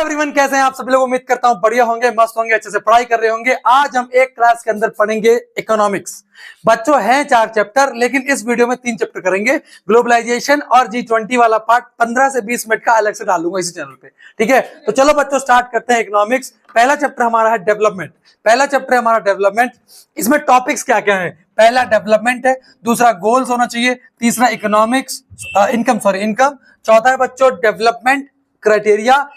Everyone, कैसे हैं आप सभी लोग। उम्मीद करता हूं बढ़िया होंगे, मस्त होंगे, अच्छे से पढ़ाई कर रहे होंगे। आज हम एक क्लास के अंदर पढ़ेंगे इकोनॉमिक्स। बच्चों हैं 4 चैप्टर, लेकिन इस वीडियो में 3 चैप्टर करेंगे। ग्लोबलाइजेशन और G20 वाला पार्ट 15 से 20 मिनट का अलग से डालूंगा इसी चैनल पे, ठीक है। तो चलो बच्चों स्टार्ट करते हैं इकोनॉमिक्स। पहला चैप्टर हमारा है डेवलपमेंट। पहला चैप्टर है हमारा डेवलपमेंट। इसमें टॉपिक्स क्या क्या है? पहला डेवलपमेंट है, दूसरा गोल्स होना चाहिए, तीसरा इकोनॉमिक्स इनकम, चौथा है बच्चों डेवलपमेंट क्राइटेरिया,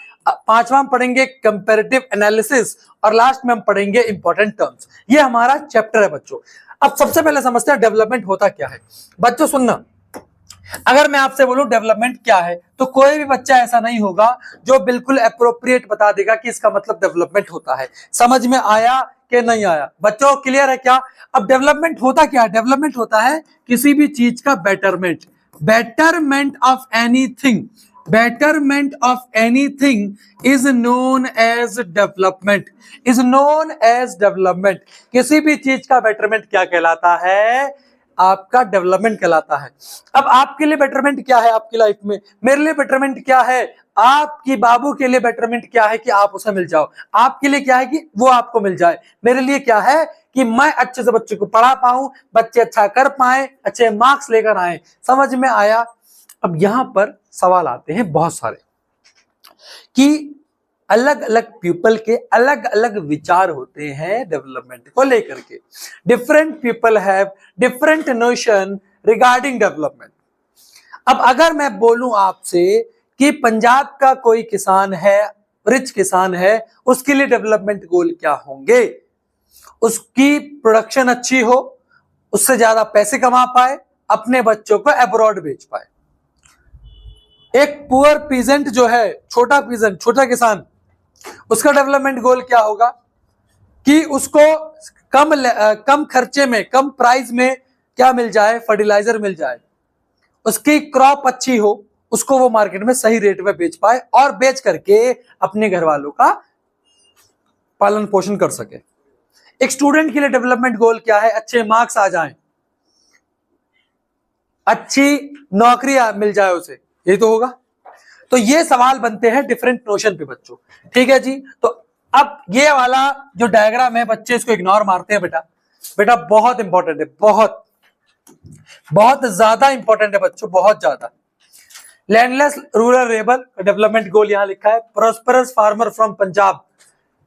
पांचवा हम पढ़ेंगे कंपैरेटिव एनालिसिस और लास्ट में हम पढ़ेंगे इंपॉर्टेंट टर्म्स। ये हमारा चैप्टर है बच्चों। अब सबसे पहले समझते हैं डेवलपमेंट होता क्या है। बच्चों सुनना, अगर मैं आपसे बोलूं डेवलपमेंट क्या है, तो कोई भी बच्चा ऐसा नहीं होगा जो बिल्कुल अप्रोप्रिएट बता देगा कि इसका मतलब डेवलपमेंट होता है। समझ में आया कि नहीं आया? बच्चों क्लियर है क्या? अब डेवलपमेंट होता क्या है? डेवलपमेंट होता है किसी भी चीज का betterment, betterment of anything. betterment of anything is known as development, is known as development। किसी भी चीज का बेटरमेंट क्या कहलाता है? आपका डेवलपमेंट कहलाता है। अब आपके लिए बेटरमेंट क्या है आपकी लाइफ में? मेरे लिए बेटरमेंट क्या है? आपकी बाबू के लिए बेटरमेंट क्या है कि आप उसे मिल जाओ। आपके लिए क्या है कि वो आपको मिल जाए। मेरे लिए क्या है कि मैं अच्छे से बच्चे को पढ़ा पाऊं, बच्चे अच्छा कर पाए, अच्छे मार्क्स लेकर आए। समझ में आया? अब यहां पर सवाल आते हैं बहुत सारे कि अलग अलग पीपल के अलग अलग विचार होते हैं डेवलपमेंट को लेकर के। Different people have different notion regarding development. अब अगर मैं बोलूं आपसे कि पंजाब का कोई किसान है, रिच किसान है, उसके लिए डेवलपमेंट गोल क्या होंगे? उसकी प्रोडक्शन अच्छी हो, उससे ज्यादा पैसे कमा पाए, अपने बच्चों को अब्रॉड भेज पाए। एक पुअर पीजेंट जो है, छोटा पीजेंट, छोटा किसान, उसका डेवलपमेंट गोल क्या होगा कि उसको कम खर्चे में, कम प्राइस में क्या मिल जाए? फर्टिलाइजर मिल जाए, उसकी क्रॉप अच्छी हो, उसको वो मार्केट में सही रेट में बेच पाए और बेच करके अपने घर वालों का पालन पोषण कर सके। एक स्टूडेंट के लिए डेवलपमेंट गोल क्या है? अच्छे मार्क्स आ जाएं, अच्छी नौकरी मिल जाए उसे, ये तो होगा। तो ये सवाल बनते हैं डिफरेंट नोशन पे बच्चों, ठीक है जी। तो अब ये वाला जो डायग्राम है बच्चे इसको इग्नोर मारते हैं। बेटा बहुत इंपॉर्टेंट है, बहुत बहुत ज्यादा इंपॉर्टेंट है बच्चों, बहुत ज्यादा। Landless rural labour development goal यहां लिखा है। Prosperous farmer from Punjab.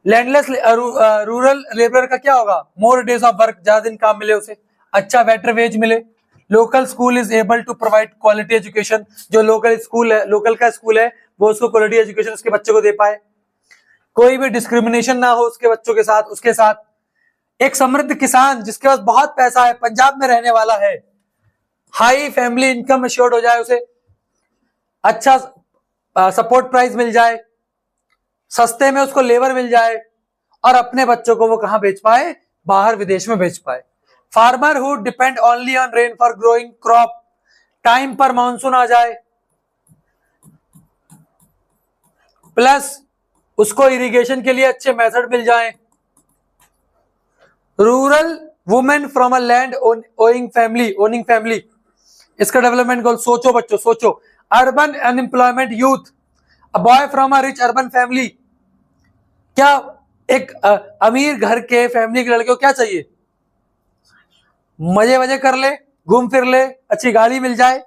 Landless rural labour का क्या होगा? मोर डेज ऑफ वर्क, ज्यादा दिन काम मिले उसे, अच्छा बेटर वेज मिले। Local school is able to provide quality education. जो लोकल स्कूल है, लोकल का स्कूल है, वो उसको क्वालिटी एजुकेशन उसके बच्चे को दे पाए। कोई भी डिस्क्रिमिनेशन ना हो उसके बच्चों के साथ, उसके साथ। एक समृद्ध किसान जिसके पास बहुत पैसा है, पंजाब में रहने वाला है, हाई फैमिली इनकम एश्योर्ड हो जाए उसे, अच्छा सपोर्ट प्राइस मिल जाए, सस्ते में उसको लेबर मिल जाए और अपने बच्चों को वो कहां बेच पाए? बाहर विदेश में बेच पाए। Farmer who depend only on rain for growing crop, time पर मानसून आ जाए, प्लस उसको इरिगेशन के लिए अच्छे मेथड मिल जाएं। Rural women from a land owning family, इसका डेवलपमेंट गोल सोचो बच्चों, सोचो। Urban unemployment youth, a boy from a rich urban family. क्या एक अमीर घर के फैमिली के लड़के को क्या चाहिए? मजे वजे कर ले, घूम फिर ले, अच्छी गाड़ी मिल जाए।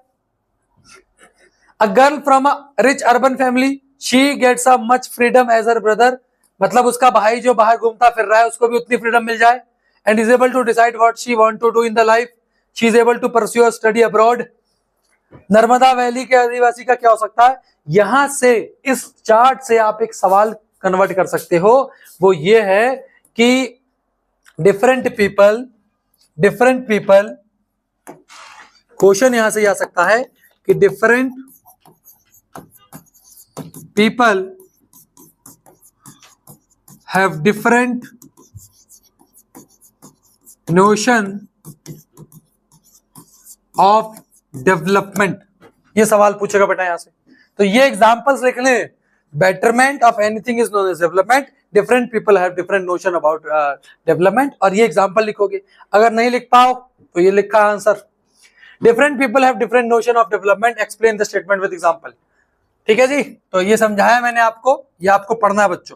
A girl from a rich urban family, she gets a much freedom as her brother. मतलब उसका भाई जो बाहर घूमता फिर रहा है उसको भी उतनी फ्रीडम मिल जाए। And is able to decide what she want to do in the life, she is able to pursue a study abroad. Narmada valley के आदिवासी का क्या हो सकता है? यहां से, इस चार्ट से आप एक सवाल कन्वर्ट कर सकते हो, वो ये है कि डिफरेंट पीपल, क्वेश्चन यहां से आ सकता है कि different people have different notion of development. ये सवाल पूछेगा बेटा यहां से। तो ये एग्जांपल्स लिख ले। Betterment of anything is known as development, different people have different notion about development, और ये एग्जांपल लिखोगे। अगर नहीं लिख पाओ तो ये लिखा answer. Different people have different notion of development, explain the statement with example. ठीक है जी, तो ये समझाया मैंने आपको, ये आपको पढ़ना है बच्चों।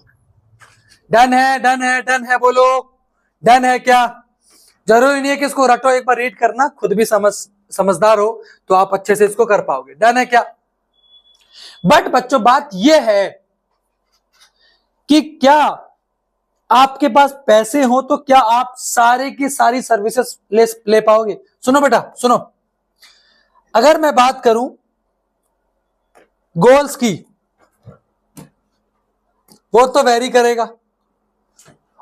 डन है, डन है, डन है, बोलो डन है क्या? जरूरी नहीं है कि इसको रटो, एक बार रीड करना, खुद भी समझदार हो तो आप अच्छे से इसको कर पाओगे। डन है क्या? बट बच्चों बात यह है कि क्या आपके पास पैसे हो तो क्या आप सारे की सारी सर्विसेज ले पाओगे? सुनो बेटा सुनो, अगर मैं बात करूं गोल्स की, वो तो वेरी करेगा,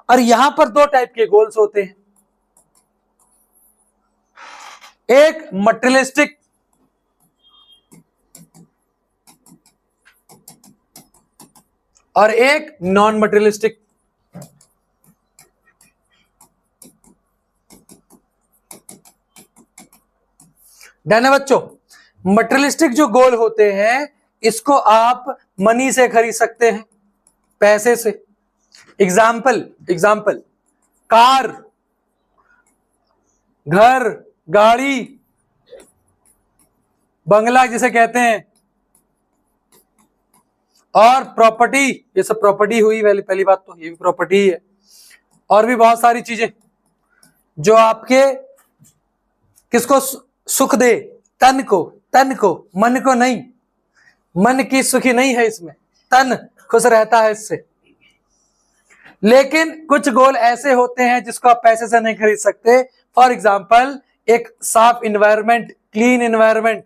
और यहां पर दो टाइप के गोल्स होते हैं, एक मटेरियलिस्टिक और एक नॉन मटेरियलिस्टिक। डन है बच्चों? मटेरियलिस्टिक जो गोल होते हैं इसको आप मनी से खरीद सकते हैं, पैसे से। एग्जाम्पल कार, घर, गाड़ी, बंगला जिसे कहते हैं, और प्रॉपर्टी, ये सब प्रॉपर्टी हुई। पहली बात तो ये भी प्रॉपर्टी है, और भी बहुत सारी चीजें जो आपके किसको सुख दे, तन को, मन को नहीं, मन की सुखी नहीं है इसमें, तन खुश रहता है इससे। लेकिन कुछ गोल ऐसे होते हैं जिसको आप पैसे से नहीं खरीद सकते। फॉर एग्जाम्पल एक साफ इन्वायरमेंट, क्लीन इन्वायरमेंट,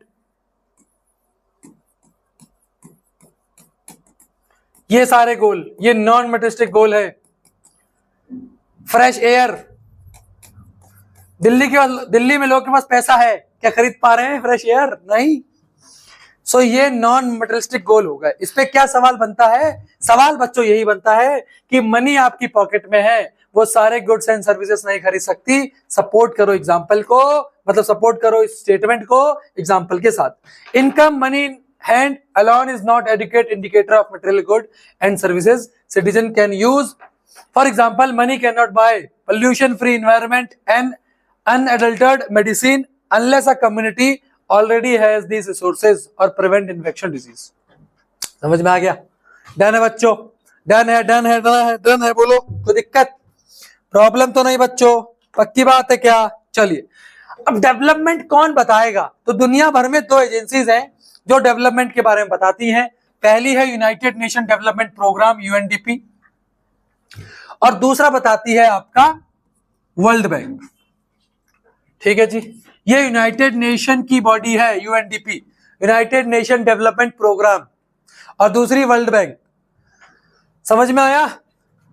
ये सारे गोल, ये नॉन मटेरियलिस्टिक गोल है। फ्रेश एयर, दिल्ली में लोगों के पास पैसा है, क्या खरीद पा रहे हैं फ्रेश एयर? नहीं। सो ये नॉन मटेरियलिस्टिक गोल होगा। इस पे क्या सवाल बनता है? सवाल बच्चों यही बनता है कि मनी आपकी पॉकेट में है, वो सारे गुड्स एंड सर्विसेज नहीं खरीद सकती। सपोर्ट करो एग्जाम्पल को, मतलब सपोर्ट करो इस स्टेटमेंट को एग्जाम्पल के साथ। Income money hand alone is not adequate indicator of material good and services citizen can use. For example, money cannot buy pollution free environment and unadulterated medicine unless a community already has these resources or prevent infection disease. समझ में आ गया? Done है बच्चों? Done है, done है, done है, done है, बोलो। कोई दिक्कत, प्रॉब्लम तो नहीं बच्चों? पक्की बात है क्या? चलिए, अब डेवलपमेंट कौन बताएगा? तो दुनिया भर में दो एजेंसीज हैं जो डेवलपमेंट के बारे में बताती हैं। पहली है United Nation Development Programme UNDP, और दूसरा बताती है आपका वर्ल्ड बैंक। ठीक है जी, ये यूनाइटेड नेशन की बॉडी है UNDP, United Nation Development Programme, और दूसरी वर्ल्ड बैंक। समझ में आया?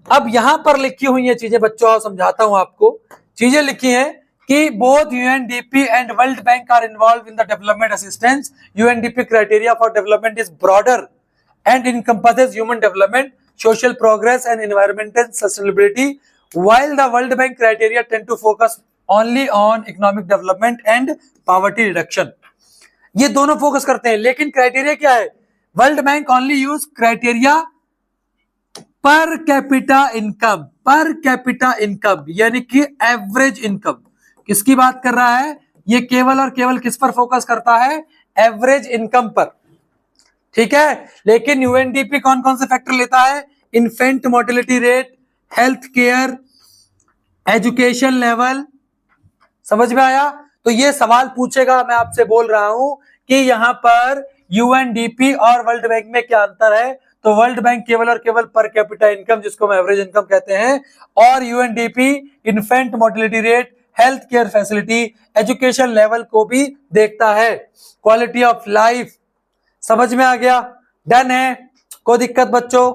अब यहां पर लिखी हुई ये चीजें बच्चों, समझाता हूं आपको। चीजें लिखी हैं कि both UNDP and World Bank are involved in the development assistance. UNDP criteria for development is broader and encompasses human development, social progress and environmental sustainability, while the World Bank criteria tend to focus only on economic development and poverty reduction. ये दोनों focus करते हैं, लेकिन criteria क्या है? World bank only use criteria per capita income, यानी कि average income. किसकी बात कर रहा है? ये केवल और केवल किस पर फोकस करता है? एवरेज इनकम पर। ठीक है, लेकिन यूएनडीपी कौन कौन से फैक्टर लेता है? Infant mortality rate, health care, education level. समझ में आया? तो ये सवाल पूछेगा, मैं आपसे बोल रहा हूं कि यहां पर यूएनडीपी और वर्ल्ड बैंक में क्या अंतर है। तो वर्ल्ड बैंक केवल और केवल पर कैपिटा इनकम, जिसको हम एवरेज इनकम कहते हैं, और UNDP infant mortality rate, health care facility, education level को भी देखता है, क्वालिटी ऑफ लाइफ। समझ में आ गया? डन है? कोई दिक्कत बच्चों?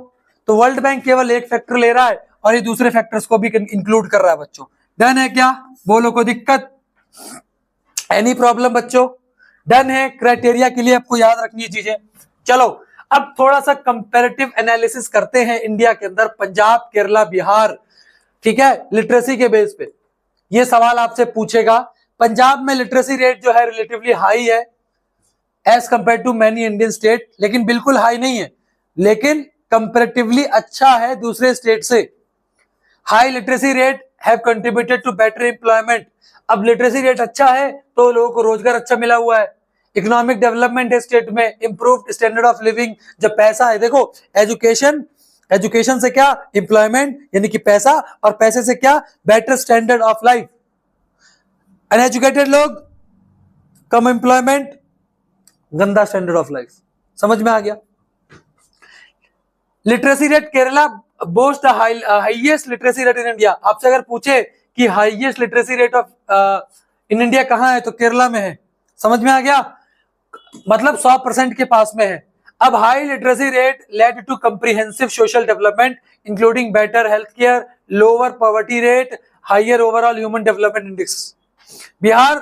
तो वर्ल्ड बैंक केवल एक फैक्टर ले रहा है और ये दूसरे फैक्टर्स को भी इंक्लूड कर रहा है बच्चों। डन है क्या? बोलो, कोई दिक्कत, एनी प्रॉब्लम बच्चों? डन है? क्राइटेरिया के लिए आपको याद रखनी है चीजें। चलो अब थोड़ा सा कंपैरेटिव एनालिसिस करते हैं इंडिया के अंदर, पंजाब, केरला, बिहार। ठीक है, लिटरेसी के बेस पे ये सवाल आपसे पूछेगा। पंजाब में लिटरेसी रेट जो है रिलेटिवली हाई है as compare to many Indian state, लेकिन बिल्कुल हाई नहीं है, लेकिन कंपैरेटिवली अच्छा है दूसरे स्टेट से। High literacy rate have contributed to better employment. अब लिटरेसी रेट अच्छा है तो लोगों को रोजगार अच्छा मिला हुआ है। इकोनॉमिक डेवलपमेंट है स्टेट में, इंप्रूव्ड स्टैंडर्ड ऑफ लिविंग, जब पैसा है, देखो एजुकेशन, एजुकेशन से क्या एम्प्लॉयमेंट यानी कि पैसा, और पैसे से क्या better standard of life. Uneducated लोग कम एम्प्लॉयमेंट, गंदा स्टैंडर्ड ऑफ लाइफ। समझ में आ गया। Literacy rate Kerala boast the highest literacy rate in India. आपसे अगर पूछे कि highest literacy rate of in India कहां है, तो केरला में है। समझ में आ गया, मतलब 100% के पास में है। अब high literacy rate led to comprehensive social development including better health care, lower poverty rate, higher overall human development index. Bihar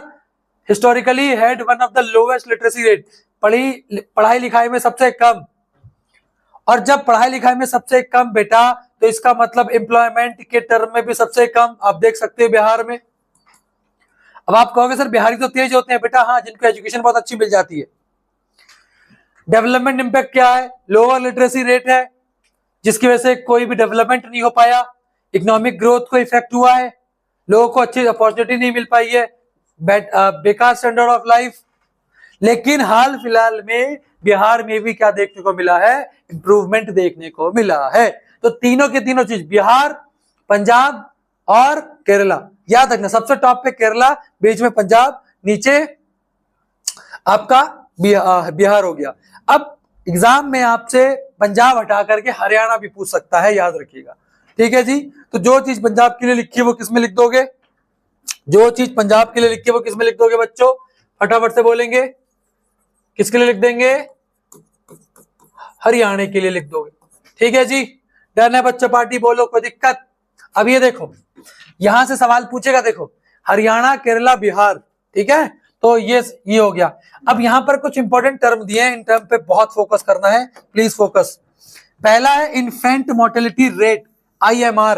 historically had one of the lowest literacy rate, पढ़ाई लिखाई में सबसे कम, और जब पढ़ाई लिखाई में सबसे कम बेटा, तो इसका मतलब एम्प्लॉयमेंट के टर्म में भी सबसे कम। आप देख सकते हो बिहार में। अब आप कहोगे सर बिहारी तो तेज होते हैं बेटा, हाँ, जिनको एजुकेशन बहुत अच्छी मिल जाती है। डेवलपमेंट इंपैक्ट क्या है, लोअर लिटरेसी रेट है, जिसकी वजह से कोई भी डेवलपमेंट नहीं हो पाया, इकोनॉमिक ग्रोथ को इफेक्ट हुआ है, लोगों को अच्छी अपॉर्चुनिटी नहीं मिल पाई है, बेकार स्टैंडर्ड ऑफ लाइफ। लेकिन हाल फिलहाल में बिहार में भी क्या देखने को मिला है, इंप्रूवमेंट देखने को मिला है। तो तीनों के तीनों चीज, बिहार, पंजाब और केरला, याद रखना, सबसे टॉप पे केरला, बीच में पंजाब, नीचे आपका बिहार हो गया। अब एग्जाम में आपसे पंजाब हटा करके हरियाणा भी पूछ सकता है, याद रखिएगा। ठीक है जी। तो जो चीज पंजाब के लिए लिखी है वो किसमें लिख दोगे, जो चीज पंजाब के लिए लिखी है वो किसमें लिख दोगे बच्चों, फटाफट से बोलेंगे, किसके लिए लिख देंगे, हरियाणा के लिए लिख दोगे। ठीक है जी, डन है बच्चों, पार्टी बोलो, कोई दिक्कत। अब ये देखो, यहां से सवाल पूछेगा, देखो हरियाणा, केरला, बिहार, ठीक है, तो ये हो गया। अब यहां पर कुछ इंपॉर्टेंट टर्म दिए हैं, इन टर्म पे बहुत फोकस करना है, प्लीज फोकस। पहला है इन्फेंट मोर्टेलिटी रेट, IMR।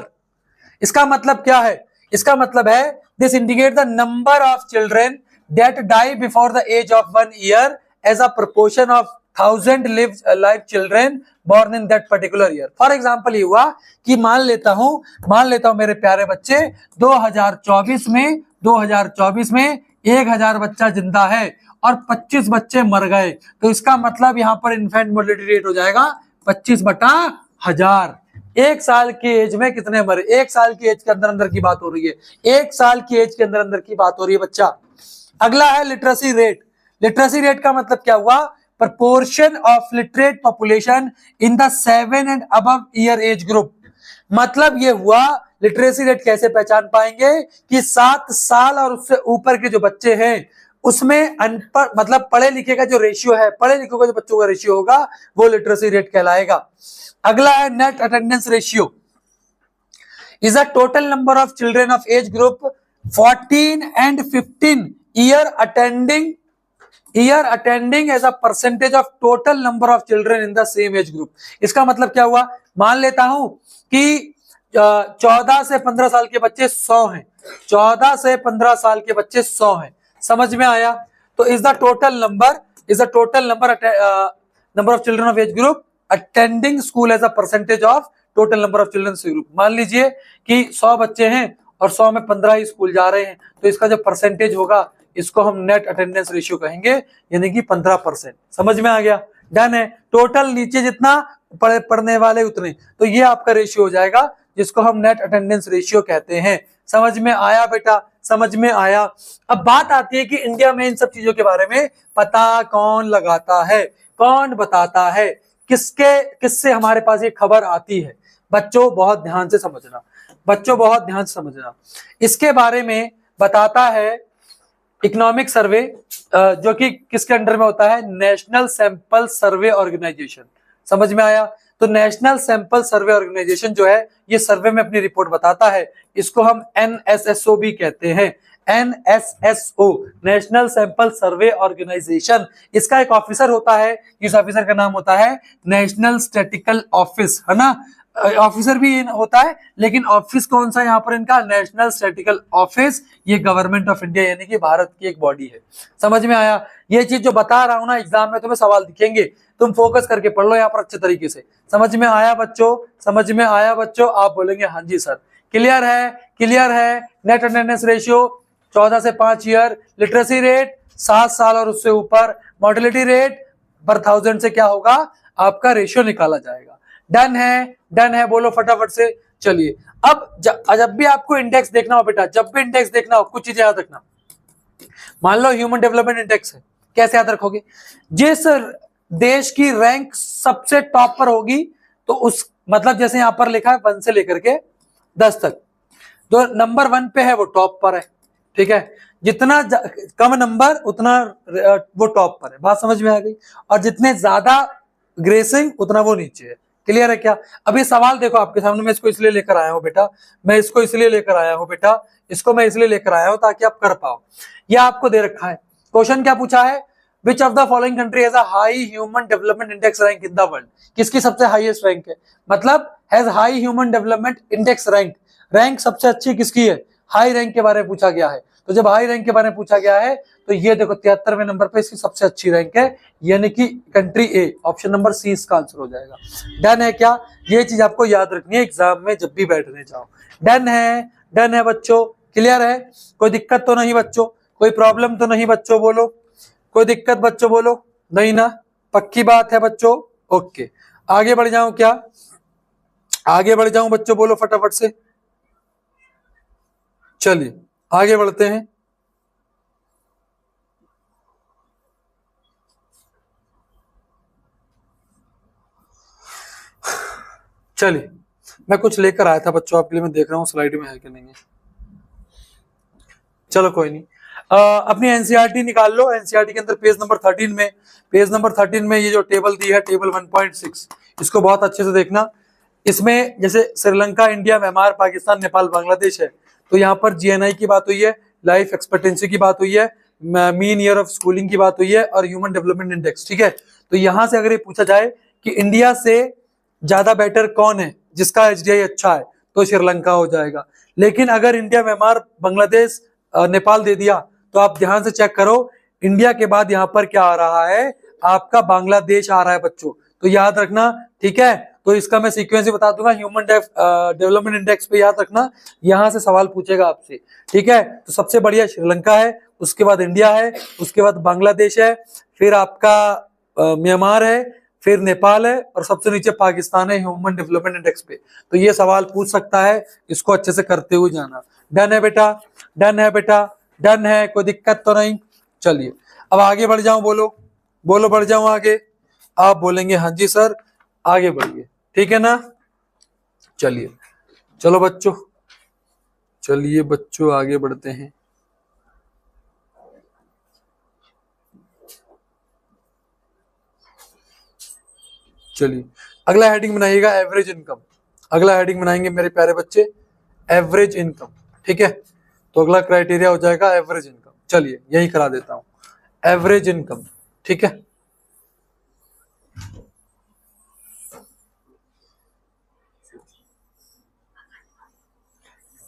इसका मतलब क्या है, इसका मतलब है this indicate the number of children that die before the age of 1 year as a proportion of 1000 live children born in that particular year। For example ये हुआ कि मान लेता हूं मेरे प्यारे बच्चे, 2024 में 1000 बच्चा जिंदा है और 25 बच्चे मर गए, तो इसका मतलब यहाँ पर इन्फेंट मोर्टेलिटी रेट हो जाएगा 25/1000। एक साल की एज में कितने मरे, एक साल की एज के अंदर अंदर की बात हो रही है, एक साल की एज के अंदर अंदर की बात हो रही है बच्चा। अगला है लिटरेसी रेट। लिटरेसी रेट का मतलब क्या हुआ, proportion of literate population in the 7 and above year age group। मतलब ये हुआ लिटरेसी रेट कैसे पहचान पाएंगे कि 7 साल और उससे ऊपर के जो बच्चे हैं उसमें अनपढ़, मतलब पढ़े लिखे का जो रेशियो है, पढ़े लिखे का जो बच्चों का रेशियो होगा वो लिटरेसी रेट कहलाएगा। अगला है net attendance ratio, is a total number of children of age group 14 and 15 year attending as a percentage of total number of children in the same age group। इसका मतलब क्या हुआ, मान लेता हूं कि 14 से 15 साल के बच्चे 100 हैं, 14 से 15 साल के बच्चे 100 हैं। समझ में आया। तो is the total number of children of age group attending school as a percentage of total number of children group. मान लीजिए कि 100 बच्चे हैं और 100 में 15 ही स्कूल जा रहे हैं, तो इसका जो परसेंटेज होगा इसको हम नेट अटेंडेंस रेशियो कहेंगे, यानी कि 15%। समझ में आ गया, डन है। टोटल नीचे जितना पढ़ने वाले उतने, तो ये आपका रेशियो हो जाएगा जिसको हम नेट अटेंडेंस रेशियो कहते हैं। समझ में आया बेटा, समझ में आया। अब बात आती है कि इंडिया में इन सब चीजों के बारे में पता कौन लगाता है, कौन बताता है, किससे हमारे पास ये खबर आती है। बच्चों बहुत ध्यान से समझना, बच्चों बहुत ध्यान से समझना। इसके बारे में बताता है इकोनॉमिक सर्वे, जो कि किसके अंडर में होता है, नेशनल सैंपल सर्वे ऑर्गेनाइजेशन। समझ में आया। तो नेशनल सैंपल सर्वे ऑर्गेनाइजेशन जो है ये सर्वे में अपनी रिपोर्ट बताता है, इसको हम NSSO भी कहते हैं, NSSO, national sample survey organisation. इसका एक ऑफिसर होता है, इस ऑफिसर का नाम होता है नेशनल स्टैटिस्टिकल ऑफिस, है ना। ऑफिसर भी होता है, लेकिन ऑफिस कौन सा यहाँ पर इनका, नेशनल स्टैटिस्टिकल ऑफिस। ये गवर्नमेंट ऑफ इंडिया यानी कि भारत की एक बॉडी है। समझ में आया। ये चीज जो बता रहा हूं ना, एग्जाम में तुम्हें सवाल दिखेंगे, तुम फोकस करके पढ़ लो यहाँ पर अच्छे तरीके से। समझ में आया बच्चों, समझ में आया बच्चों। आप बोलेंगे हाँ जी सर। क्लियर है, क्लियर है। नेट अटेंडेंस रेशियो 14 से 5 ईयर, लिटरेसी रेट 7 साल और उससे ऊपर, मोर्टेलिटी रेट पर 1000 से क्या होगा, आपका रेशियो निकाला जाएगा। डन है, बोलो फटाफट से। चलिए अब जब भी आपको इंडेक्स देखना हो बेटा, जब भी इंडेक्स देखना हो, कुछ चीजें याद रखना। मान लो ह्यूमन डेवलपमेंट इंडेक्स है, कैसे याद रखोगे, जिस देश की रैंक सबसे टॉप पर होगी तो उस मतलब जैसे यहां पर लिखा है 1 से लेकर के 10 तक, तो नंबर 1 पे है वो टॉप पर है, ठीक है। जितना कम नंबर उतना वो टॉप पर है, बात समझ में आ गई। और जितने ज्यादा ग्रेसिंग उतना वो नीचे है। क्लियर है क्या? अभी सवाल देखो आपके सामने, मैं इसको इसलिए लेकर आया हूं बेटा, मैं इसको इसलिए लेकर आया हूं बेटा, इसको मैं इसलिए लेकर आया हूं ताकि आप कर पाओ। यह आपको दे रखा है, क्वेश्चन क्या पूछा है, विच of the following country has a high human development index rank in the world, किसकी सबसे हाईएस्ट रैंक है, मतलब has high human development index rank, rank सबसे अच्छी किसकी है, हाई रैंक के बारे में पूछा गया है। तो जब हाई रैंक के बारे में पूछा गया है तो ये देखो 73वें नंबर पे इसकी सबसे अच्छी रैंक है, यानी कि कंट्री ए, ऑप्शन नंबर सी इसका आंसर हो जाएगा। डन है क्या? ये चीज आपको याद रखनी है एग्जाम में जब भी बैठने जाओ। डन है बच्चों, क्लियर है, कोई दिक्कत तो नहीं बच्चों, कोई प्रॉब्लम तो नहीं बच्चों, बोलो कोई दिक्कत बच्चों, बोलो नहीं ना, पक्की बात है बच्चों, ओके। आगे बढ़ जाऊं क्या, आगे बढ़ जाऊं बच्चों, बोलो फटाफट से। चलिए आगे बढ़ते हैं। चलिए मैं कुछ लेकर आया था बच्चों आपके लिए, मैं देख रहा हूँ स्लाइड में है कि नहीं है, चलो कोई नहीं। अपनी एनसीईआरटी निकाल लो, एनसीईआरटी के अंदर पेज नंबर 13 में ये जो टेबल दी है, टेबल 1.6, इसको बहुत अच्छे से देखना। इसमें जैसे श्रीलंका, इंडिया, म्यांमार, पाकिस्तान, नेपाल, बांग्लादेश है, तो यहाँ पर जीएनआई की बात हुई है, लाइफ एक्सपेक्टेंसी की बात हुई है, मीन ईयर ऑफ स्कूलिंग की बात हुई है और ह्यूमन डेवलपमेंट इंडेक्स, ठीक है। तो यहाँ से अगर ये पूछा जाए कि इंडिया से ज्यादा बेटर कौन है, जिसका एचडीआई अच्छा है, तो श्रीलंका हो जाएगा। लेकिन अगर इंडिया, म्यांमार, बांग्लादेश, नेपाल दे दिया तो आप ध्यान से चेक करो, इंडिया के बाद यहाँ पर क्या आ रहा है, आपका बांग्लादेश आ रहा है बच्चों, तो याद रखना, ठीक है। तो इसका मैं सीक्वेंस ही बता दूंगा, ह्यूमन डेवलपमेंट इंडेक्स पे याद रखना, यहां से सवाल पूछेगा आपसे, ठीक है। तो सबसे बढ़िया श्रीलंका है, उसके बाद इंडिया है, उसके बाद बांग्लादेश है, फिर आपका म्यांमार है, फिर नेपाल है और सबसे नीचे पाकिस्तान है ह्यूमन डेवलपमेंट इंडेक्स पे। तो ये सवाल पूछ सकता है, इसको अच्छे से करते हुए जाना। डन है बेटा, डन है बेटा, डन है, कोई दिक्कत तो नहीं। चलिए अब आगे बढ़ जाऊं, बोलो बढ़ जाऊं आगे, आप बोलेंगे हाँ जी सर, आगे बढ़िए, ठीक है ना। चलिए चलो बच्चों, चलिए बच्चों आगे बढ़ते हैं। चलिए अगला हेडिंग बनाइएगा एवरेज इनकम, अगला हेडिंग बनाएंगे मेरे प्यारे बच्चे एवरेज इनकम, ठीक है। तो अगला क्राइटेरिया हो जाएगा एवरेज इनकम। चलिए यही करा देता हूं, एवरेज इनकम, ठीक है।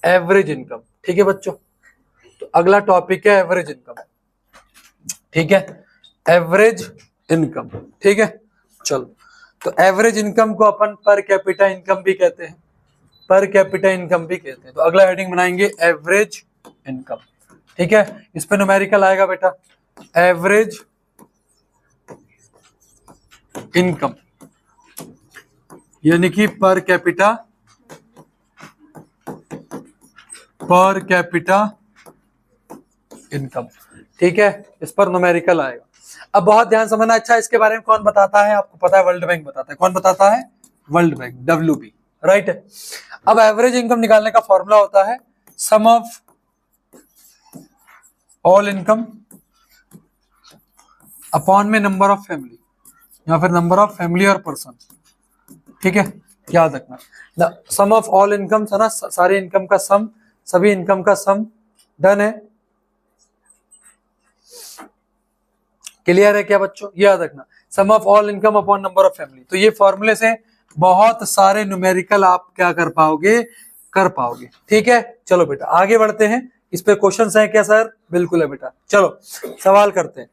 एवरेज इनकम, ठीक है बच्चों। तो अगला टॉपिक है एवरेज इनकम, ठीक है, एवरेज इनकम, ठीक है। चलो तो एवरेज इनकम को अपन पर कैपिटा इनकम भी कहते हैं, पर कैपिटा इनकम भी कहते हैं। तो अगला हेडिंग बनाएंगे एवरेज इनकम, ठीक है। इस पे न्यूमेरिकल आएगा बेटा, एवरेज इनकम यानी कि पर कैपिटा इनकम, ठीक है, इस पर न्यूमेरिकल आएगा। अब बहुत ध्यान समझना, अच्छा इसके बारे में कौन बताता है, आपको पता है वर्ल्ड बैंक बताता है। कौन बताता है? World bank, WB, right. अब एवरेज इनकम निकालने का फॉर्मूला होता है सम ऑफ ऑल इनकम अपॉन में नंबर ऑफ फैमिली, या फिर नंबर ऑफ फैमिली और पर्सन, ठीक है, याद रखना। सम ऑफ ऑल इनकम है ना, सारे इनकम का सम, सभी इनकम का सम। डन है, क्लियर है क्या बच्चों? याद रखना sum of all income upon number of family. तो ये फॉर्मूले से बहुत सारे न्यूमेरिकल आप क्या कर पाओगे, ठीक है। चलो बेटा आगे बढ़ते हैं, इस पे क्वेश्चंस हैं क्या सर? बिल्कुल है बेटा, चलो सवाल करते हैं।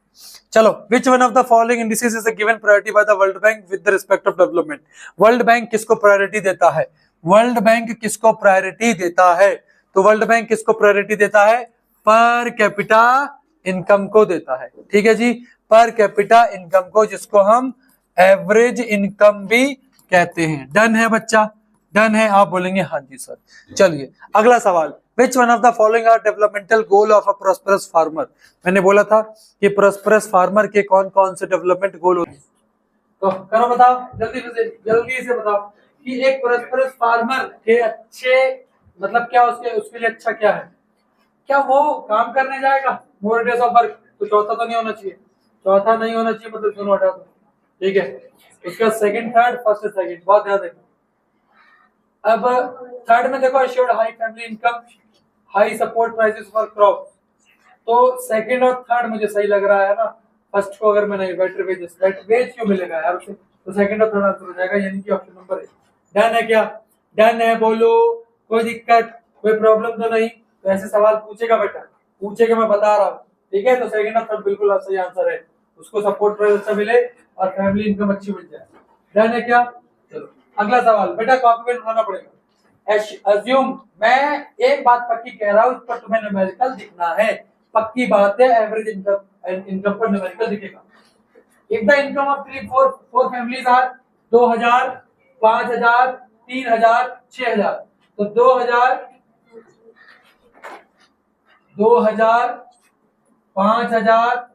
चलो, which one of the following indices is given priority by the world bank with respect of development. World bank किसको प्रायोरिटी देता है? वर्ल्ड बैंक किसको प्रायोरिटी देता है? तो वर्ल्ड बैंक किसको प्रायोरिटी देता है? पर कैपिटा इनकम को देता है। ठीक है जी, पर कैपिटा इनकम को, जिसको हम एवरेज इनकम भी कहते हैं। डन है बच्चा, डन है? आप बोलेंगे हाँ जी सर। चलिए अगला सवाल, which one of the following are developmental goal of a prosperous farmer. मैंने बोला था कि प्रॉस्परस फार्मर के कौन कौन से डेवलपमेंट गोल होते हैं, तो करो बताओ जल्दी से बताओ कि एक प्रॉस्परस फार्मर के अच्छे मतलब क्या, उसके लिए अच्छा क्या है? क्या वो काम करने जाएगा? मोर डेज ऑफ वर्क, तो चौथा तो नहीं होना चाहिए, चौथा नहीं होना चाहिए, मतलब दोनों हटा दो। ठीक है, उसका सेकंड थर्ड, फर्स्ट सेकंड, बहुत ध्यान देखो। अब थर्ड में देखो, assured high family income, high support prices for crop, तो सेकंड और थर्ड मुझे सही लग रहा है ना। फर्स्ट को अगर मैं नहीं, बेटर वेजेस, वेज क्यों मिलेगा यार उसे, तो सेकंड और थर्ड आंसर हो जाएगा, यानी कि ऑप्शन नंबर ए। डन है क्या? डन है, बोलो कोई दिक्कत, कोई प्रॉब्लम तो नहीं? तो ऐसे सवाल पूछेगा बेटा, पूछेगा, मैं बता रहा हूँ। ठीक है, तो सेकंड और थर्ड बिल्कुल सही आंसर है, उसको सपोर्ट प्राइस अच्छा मिले और फैमिली इनकम अच्छी मिल जाए। डन है क्या? चलो अगला सवाल, बेटा कॉपी पेन उठाना पड़ेगा। अज्यूम, मैं एक बात पक्की कह रहा हूँ, इस पर तुम्हें न्यूमेरिकल दिखना है, पक्की बात है, एवरेज इनकम पर न्यूमेरिकल दिखेगा। If the income of 3-4 families are 2000, 5000, 3000, 6000, तो 2000, 5000,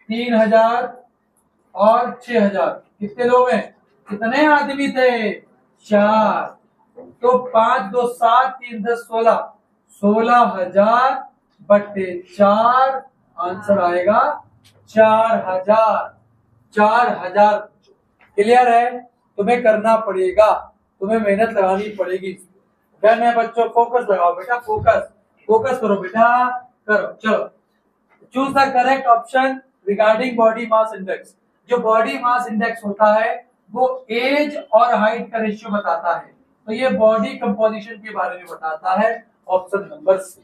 3000 और 6000, कितने लोग हैं? कितने आदमी थे? 4, तो 5 2 7 3 10 16, 16,000 बटे 4, आंसर आएगा 4000। 4000 क्लियर है? तुम्हें करना पड़ेगा, तुम्हें मेहनत लगानी पड़ेगी। डन है बच्चों, फोकस लगाओ बेटा, फोकस करो बेटा, करो। चलो, choose the correct option regarding body mass index. जो बॉडी मास इंडेक्स होता है वो एज और हाइट का रेशियो बताता है, तो ये बॉडी कंपोजिशन के बारे में बताता है। Option number C,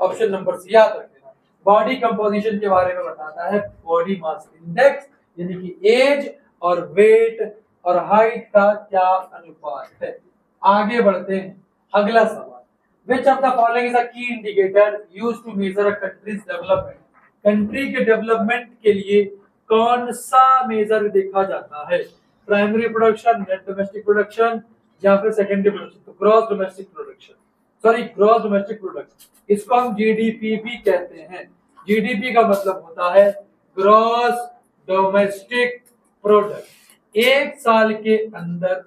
option number C याद रखना, बॉडी कंपोजिशन के बारे में बताता है बॉडी मास इंडेक्स, यानी कि एज और वेट और हाइट का क्या अनुपात है। आगे बढ़ते हैं, अगला सवाल, which of the following is a key indicator used to measure a country's development। Country के डेवलपमेंट के लिए कौन सा मेजर देखा जाता है? Primary production, net domestic production, या फिर सेकेंडरी प्रोडक्शन? तो gross domestic production, sorry gross domestic product, इसको हम जीडीपी भी कहते हैं। जीडीपी का मतलब होता है ग्रॉस डोमेस्टिक प्रोडक्ट। एक साल के अंदर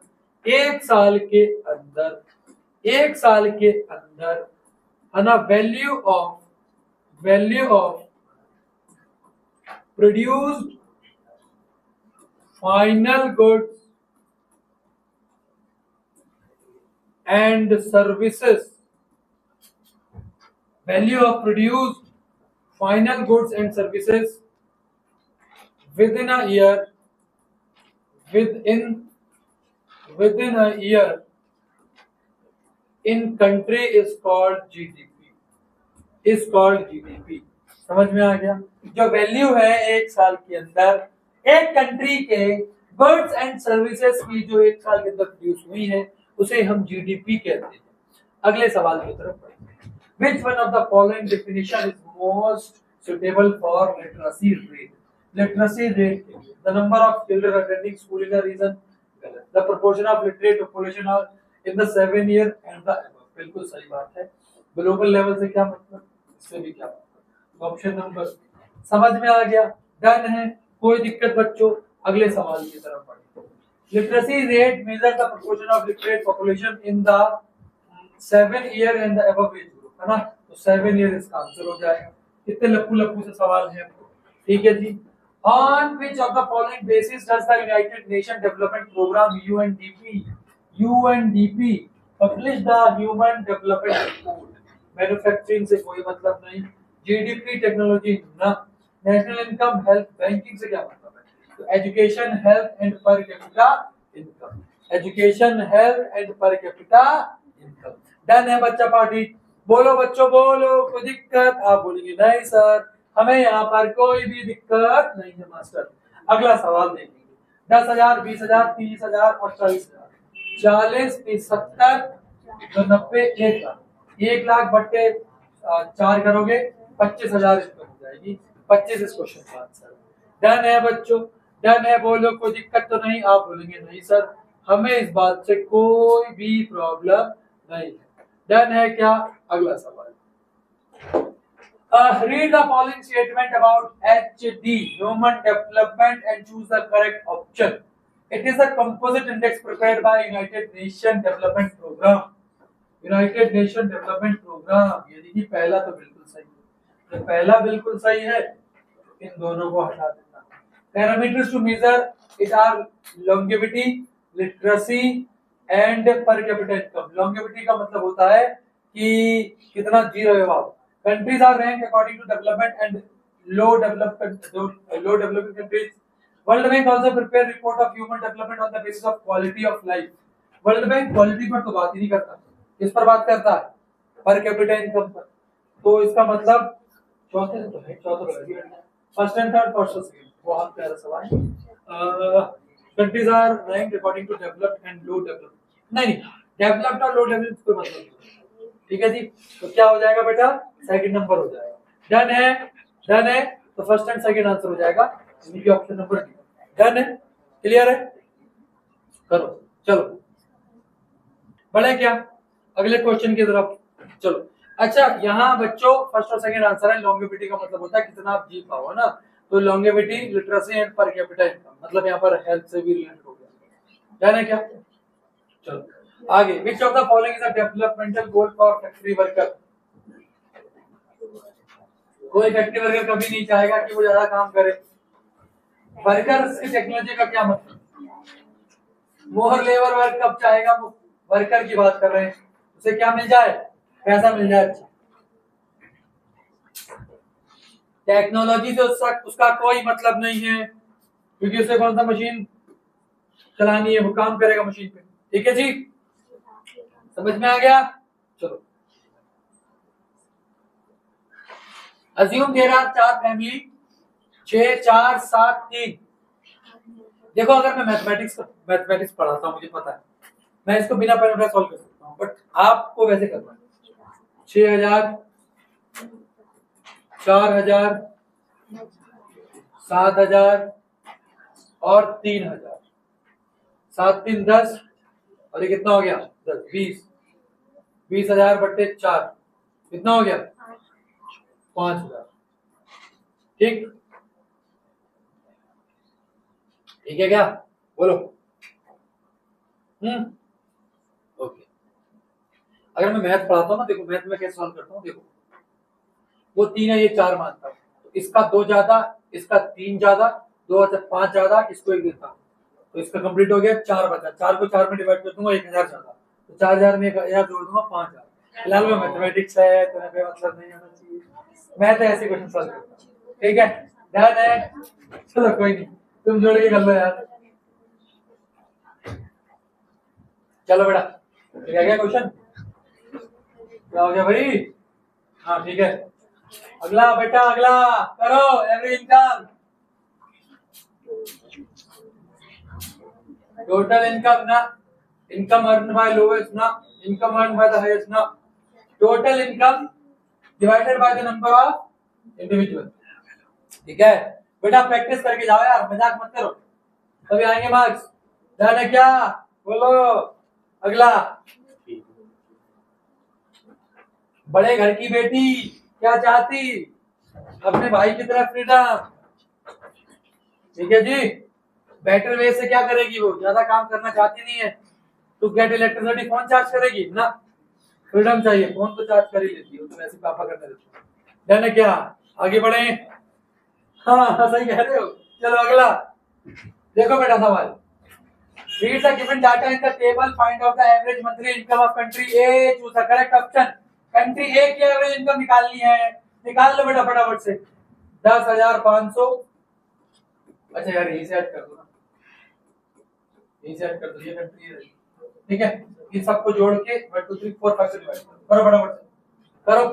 है ना, value of produced final goods and services, value of produced final goods and services within a year in country is called GDP। समझ में आ गया? जो वैल्यू है एक साल के अंदर एक कंट्री के गुड्स एंड सर्विसेज की, जो एक साल के अंदर प्रोड्यूस हुई है, उसे हम जीडीपी कहते हैं। अगले सवाल की तरफ बढ़ेंगे, which one of the following definition is most suitable for literacy rate। Literacy rate के लिए the number of children attending school in a region, गलत। The proportion of literate population in the 7 year and the above, बिल्कुल सही बात है। Global level से क्या मतलब, इससे भी क्या मतलब, ऑप्शन नंबर, समझ में आ गया? डन है, कोई दिक्कत बच्चों? अगले सवाल की तरफ बढ़े, literacy rate measure the proportion of literate population in the 7 year and the above age group, है ना, तो 7 ईयर इसका आंसर हो जाएगा। कितने लप्पू से सवाल है, ठीक है जी। On which of the following basis does the United Nations Development Program UNDP publish the Human Development Report? Manufacturing से कोई मतलब नहीं, जीडीपी टेक्नोलॉजी ना, नेशनल इनकम, हेल्थ, बैंकिंग से क्या मतलब है? तो education, health and per capita income, education, health and per capita income. Done है बच्चा पार्टी, बोलो बच्चों बोलो, कोई दिक्कत? आप बोलेंगे नहीं सर, हमें यहाँ पर कोई भी दिक्कत नहीं है मास्टर। अगला सवाल देखेंगे, 10,000, 20,000, 30,000 और 40,000, 40, 30, 70, 90, 1 लाख। 1 लाख बट्टे 4 करोगे 25,000 इनकम हो जाएगी। 25 इस क्वेश्चन का आंसर। डन है बच्चों, डन है, बोलो कोई दिक्कत तो नहीं? आप बोलेंगे नहीं सर, हमें इस बात से कोई भी प्रॉब्लम नहीं है। डन है क्या? अगला सवाल, read the following statement about HD, Human Development, and choose the correct option. It is a composite index prepared by United Nations Development Program. United Nations Development Program, यानी कि पहला तो बिल्कुल सही है, तो पहला बिल्कुल सही है, इन दोनों को हटा देना। Parameters to measure it are longevity, literacy and per capita income. Longevity का मतलब होता है कि कितना जी रहे हो आप। Countries are ranked according to development and low developing countries. World Bank also prepare report of human development on the basis of quality of life. World Bank quality पर तो बात ही नहीं करता, किस पर बात करता है? पर कैपिटा इनकम पर। तो इसका मतलब चौथे से तो है, चौथा फर्स्ट एंड थर्ड, फर्स्ट और सेकंड, बहुत प्यारा सवाल। Countries are ranked according to developed and low developed, नहीं डेवलप्ड और लो डेवलप्ड कोई मतलब नहीं, ठीक है जी। तो क्या हो जाएगा बेटा? सेकंड नंबर हो जाएगा। डन है, डन है, तो फर्स्ट एंड सेकंड आंसर हो जाएगा, इनकी ऑप्शन नंबर डी। डन है, क्लियर है? करो, चलो बढ़े क्या अगले क्वेश्चन की तरफ, चलो। अच्छा, यहाँ बच्चों फर्स्ट और सेकंड आंसर है। लॉन्गेविटी का मतलब होता है कितना आप जी पाओ ना, तो longevity, literacy and per capita income, मतलब यहाँ पर हेल्थ से भी रिलेटेड हो गया। डन है क्या? चलो आगे। विच of the following is a developmental goal for factory worker? कोई फैक्ट्री वर्कर कभी नहीं चाहेगा कि वो ज्यादा काम करे। वर्कर्स की टेक्नोलॉजी का क्या मतलब? मोहर लेबर वर्क कब चाहेगा? वो वर्कर की बात कर रहे हैं, उसे क्या मिल जाए? पैसा मिल जाए। अच्छा, टेक्नोलॉजी से उसका कोई मतलब नहीं है, क्योंकि उसे कौन सा मशीन चलानी है, वो काम करेगा मशीन पे। ठीक है जी, समझ में आ गया? चलो, अज्यूम देयर आर 4 फैमिली, 6 4 7 3। देखो, अगर मैं मैथमेटिक्स पढ़ाता हूँ, मुझे पता है मैं इसको बिना पढ़े सॉल्व कर सकता हूँ, बट आपको वैसे करना है। 6,000, 4,000, 7,000 और 3,000। 7 3 10, और ये कितना हो गया? 10 20। 20,000 बटे 4 कितना हो गया? 5,000। ठीक, ठीक है क्या? बोलो। ओके। अगर मैं मैथ पढ़ाता हूँ ना, देखो मैथ में कैसे सॉल्व करता हूँ, देखो वो 3 है, ये 4 मानता हूँ, तो इसका 2 ज्यादा, इसका 3 ज्यादा, 2 और 5 ज्यादा, इसको 1 देता हूँ, तो इसका कंप्लीट हो गया। 4 बचा, 4 को 4 में डिवाइड कर दूंगा, 1,000 ज्यादा, तो 4,000 में 1,000 जोड़ दूंगा, 5,000। फिलहाल में मैथमेटिक्स है तो यहाँ पे मतलब नहीं होना चाहिए, मैं तो ऐसे क्वेश्चन सॉल्व करता हूँ। ठीक है, ध्यान है? चलो कोई नहीं, तुम जोड़ के कर लो यार। चलो बेटा, क्या क्या क्वेश्चन क्या हो गया भाई? हाँ ठीक है, अगला बेटा, अगला करो। एवरी इनकम, टोटल इनकम ना, इनकम अर्न बाय लोवेस्ट ना, income earn by the highest ना, total income divided by the number of individual. ठीक है बेटा, प्रैक्टिस करके जाओ यार, मजाक मत करो, तभी आएंगे मार्क्स। ध्यान है क्या? बोलो अगला। बड़े घर की बेटी क्या चाहती? अपने भाई की तरह फ्रीडम। ठीक है जी, बेटर वे से क्या करेगी? वो ज्यादा काम करना चाहती नहीं है, तो गेट इलेक्ट्रिसिटी फोन चार्ज करेगी ना, फ्रीडम चाहिए, फोन तो चार्ज कर ही लेती है, तो ऐसे पापा करने देते हैं। डन है क्या? आगे बढ़े। हाँ सही कह रहे हो। चलो अगला देखो बेटा सवाल। Read the given data in the table. Find out the average monthly income of country A. Choose the correct option. Country A की average income निकालनी है, निकाल लो बेटा फटाफट से। 10,500। अच्छा यार यही से ऐड कर दो ना, यही से ऐड कर दो, ये कंट्री है। ठीक है, इन सबको जोड़ के 1 2 3 4 5 से डिवाइड करो फटाफट से करो।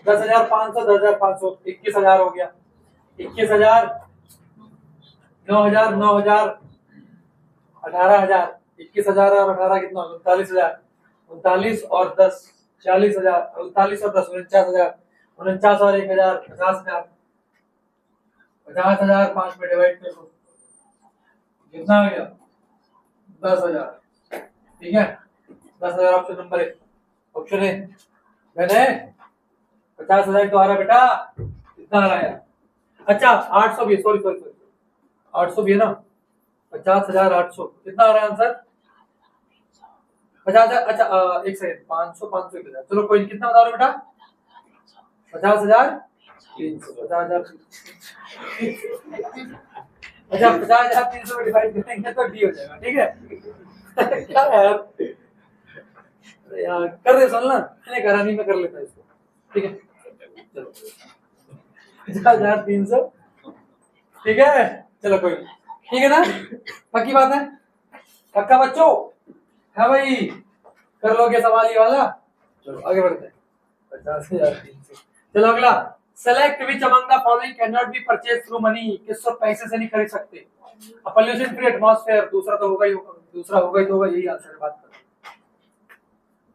10,500 10,500 21,000 हो गया। 21,000 9,000 9,000 18,000। 21,000 और 18 कितना? 39,000। 39 और 10 40,000, 39 और 10 49,000, 49 और 1,000 50,000, 50,000 5 में डिवाइड कर दो, कितना आ गया 10,000। ठीक है, 10,000 option number A. Option A मैंने 50,000 तो आ रहा बेटा, कितना आ रहा है? अच्छा 800 भी, सॉरी सॉरी सॉरी 800 भी है ना, 50,800 कितना आ रहा है आंसर? 50,000। अच्छा एक सेकंड, 500 500 1,000, चलो कोई कितना बता रहे हो बेटा? 50,300, 50,000। अच्छा 50,300 में डिवाइड करेंगे तो डी हो जाएगा, ठीक है। क्या यार, अरे यार कर दे सल ना, मैंने करा नहीं, मैं कर लेता इसको, ठीक है चलो 50,300, ठीक है चलो कोई नहीं, ठीक है ना, पक्की बात है, पक्का बच्चों है भाई, कर लोगे सवाल ये वाला। चलो आगे बढ़ते हैं, 50,300। चलो अगला, select which among the following can not be purchase through money, किसको पैसे से नहीं खरीद सकते? पॉल्यूशन फ्री एटमॉस्फेयर, दूसरा तो होगा ही होगा, दूसरा होगा ही तो होगा, यही आंसर है, बात कर।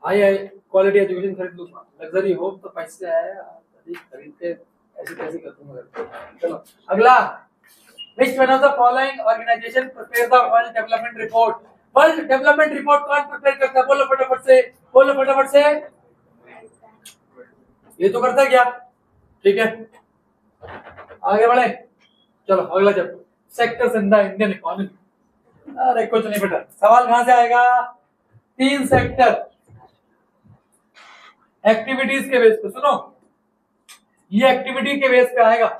आई क्वालिटी एजुकेशन खरीद लूंगा, लग्जरी होम तो पैसे आए खरीद के ऐसे कैसे कर दूंगा। चलो अगला, which one of the following organization prepare the world development report? World development report कौन प्रिपेयर करता है? बोलो फटाफट से, बोलो फटाफट से, ये तो करता है क्या? ठीक है आगे बढ़े, चलो अगला chapter, sectors in the Indian economy. अरे कुछ नहीं बेटा, सवाल कहां से आएगा? 3 सेक्टर एक्टिविटीज के बेस पे, सुनो ये एक्टिविटी के बेस पे आएगा,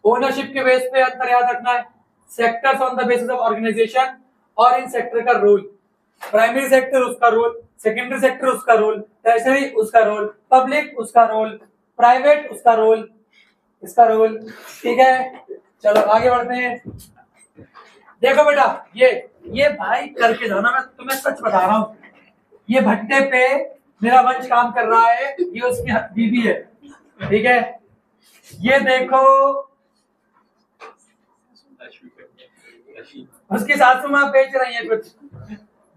ओनरशिप के बेस पे अंतर याद रखना है, sectors on the basis of organisation और इन सेक्टर का रोल, प्राइमरी सेक्टर उसका रोल, सेकेंडरी सेक्टर उसका रोल, टर्शरी उसका रोल, पब्लिक उसका रोल, प्राइवेट उसका रोल, इसका रोल, ठीक है चलो आगे बढ़ते हैं। देखो बेटा ये भाई करके जाना, मैं तुम्हें सच बता रहा हूं, ये भट्टे पे मेरा वंश काम कर रहा है, ये उसकी बीबी है, ठीक है, ये देखो उसकी सासू माँ बेच रही है कुछ,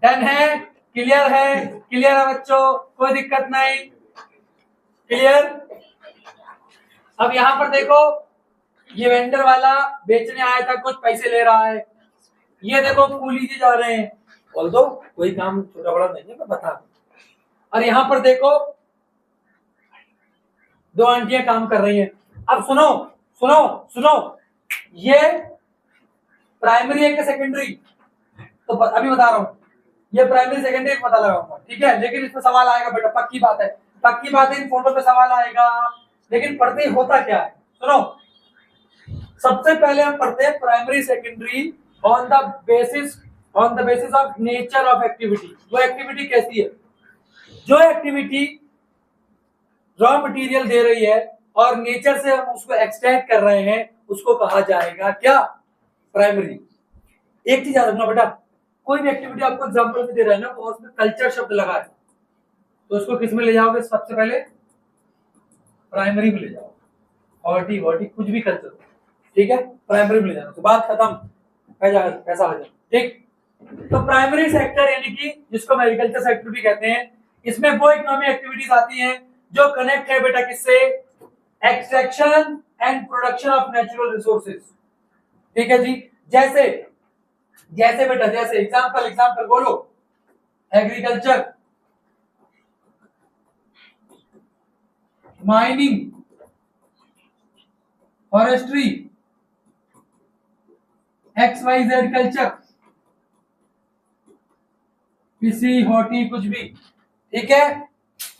डन है, क्लियर है, क्लियर है बच्चों, कोई दिक्कत नहीं, क्लियर। अब यहाँ पर देखो ये वेंडर वाला बेचने आया था, कुछ पैसे ले रहा है, ये देखो कूली जी जा रहे हैं, बोल दो कोई काम छोटा बड़ा नहीं है, मैं बता दूं। और यहाँ पर देखो 2 आंटियां काम कर रही हैं। अब सुनो सुनो सुनो, ये प्राइमरी है कि सेकेंडरी? तो अभी बता रहा हूं, ये प्राइमरी सेकेंडरी पता लगाऊंगा, ठीक है, लेकिन इसमें सवाल आएगा बेटा, पक्की बात है, पक्की बात है, इन फोटो पे सवाल आएगा, लेकिन पढ़ते ही होता क्या है सुनो, सबसे पहले हम पढ़ते हैं primary secondary on the basis of nature of activity. वो एक्टिविटी कैसी है? जो एक्टिविटी रॉ मटेरियल दे रही है और नेचर से हम उसको एक्सट्रैक्ट कर रहे हैं, उसको कहा जाएगा क्या? प्राइमरी। एक चीज याद रखना बेटा, कोई भी एक्टिविटी आपको एग्जांपल में दे रहा है ना, और उसमें कल्चर शब्द लगा है, तो उसको किस में ले जाओगे? सबसे पहले प्राइमरी में ले जाओ, हॉर्टी वॉर्टी कुछ भी कल्चर, ठीक है, प्राइमरी में ले जाना, तो बात खत्म, ऐसा हो जाए, ठीक। तो प्राइमरी सेक्टर यानी कि जिसको एग्रीकल्चर सेक्टर भी कहते हैं, इसमें वो इकोनॉमिक एक्टिविटीज आती हैं जो कनेक्ट है बेटा किससे? Extraction and production of natural resources, ठीक है जी। जैसे बेटा, जैसे एग्जांपल बोलो, agriculture, mining, forestry, XYZ culture, किसी हॉर्टी कुछ भी, ठीक है,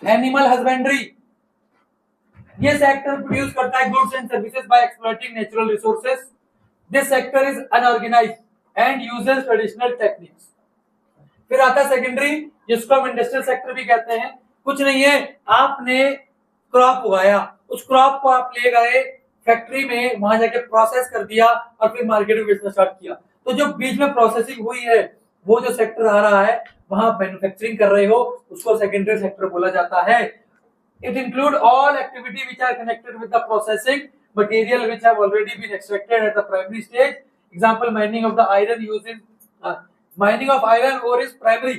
एनिमल हस्बेंड्री, ये सेक्टर प्रोड्यूस करता है goods and services by exploiting natural resources. This sector is unorganised and uses traditional techniques. फिर आता है सेकेंडरी, जिसको हम इंडस्ट्रियल सेक्टर भी कहते हैं। कुछ नहीं है, आपने क्रॉप उगाया, उस क्रॉप को आप ले गए फैक्ट्री में, वहां जाके प्रोसेस कर दिया और फिर मार्केट में बेचना स्टार्ट किया, तो जो बीच में प्रोसेसिंग हुई है, वो जो सेक्टर आ रहा है, वहां मैन्युफैक्चरिंग कर रहे हो, उसको सेकेंडरी सेक्टर बोला जाता है। It include all activity which are connected with the processing material which have already been extracted at the primary stage. Example, mining of the iron used in mining of iron ore is primary,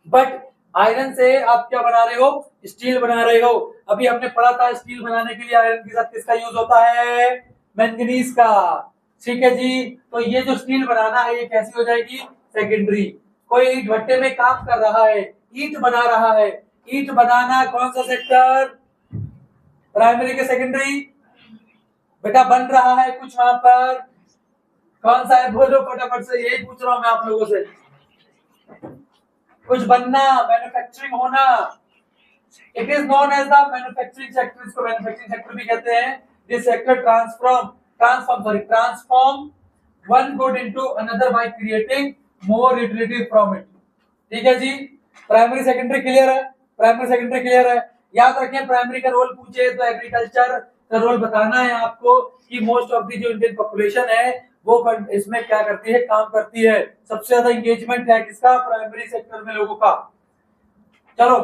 but iron से आप क्या बना रहे हो, steel बना रहे हो। अभी हमने पढ़ा था स्टील बनाने के लिए आयरन के साथ किसका यूज होता है, मैंगनीज का। ठीक है जी, तो ये जो स्टील बनाना है ये कैसी हो जाएगी, सेकेंडरी। कोई ईट भट्टे में काम कर रहा है, ईट बना रहा है, ईट बनाना कौन सा सेक्टर, प्राइमरी के सेकेंडरी। बेटा बन रहा है कुछ वहां पर, कौन सा है बोलो फटाफट से, यही पूछ रहा हूं मैं आप लोगों से। कुछ बनना, मैन्युफैक्चरिंग होना, it is known as the manufacturing sector. इसको मैन्युफैक्चरिंग सेक्टर भी कहते हैं। This sector transform one good into another by creating more utility from it. ठीक है जी, प्राइमरी सेकेंडरी क्लियर है, प्राइमरी सेकेंडरी क्लियर है। याद रखें प्राइमरी का रोल पूछे तो एग्रीकल्चर का रोल बताना है आपको कि मोस्ट ऑफ दी जो इंडियन पॉपुलेशन है वो इसमें क्या करती है, काम करती है। सबसे ज्यादा एंगेजमेंट है किसका, प्राइमरी सेक्टर में लोगों का। चलो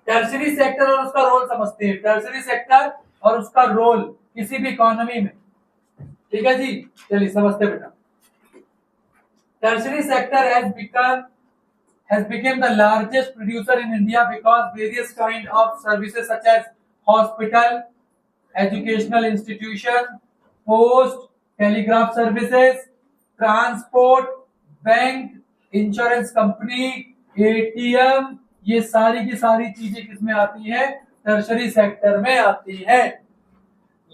टर्शरी सेक्टर और उसका रोल समझते हैं। टर्शरी सेक्टर और उसका रोल किसी भी इकोनॉमी में, ठीक है जी, चलिए समझते बेटा। Tertiary sector has become the largest producer in India because various kind of services such as hospital, educational institution, post, telegraph services, transport, bank, insurance company, ATM, ये सारी की सारी चीजें किसमें आती है, टर्शरी सेक्टर में आती है।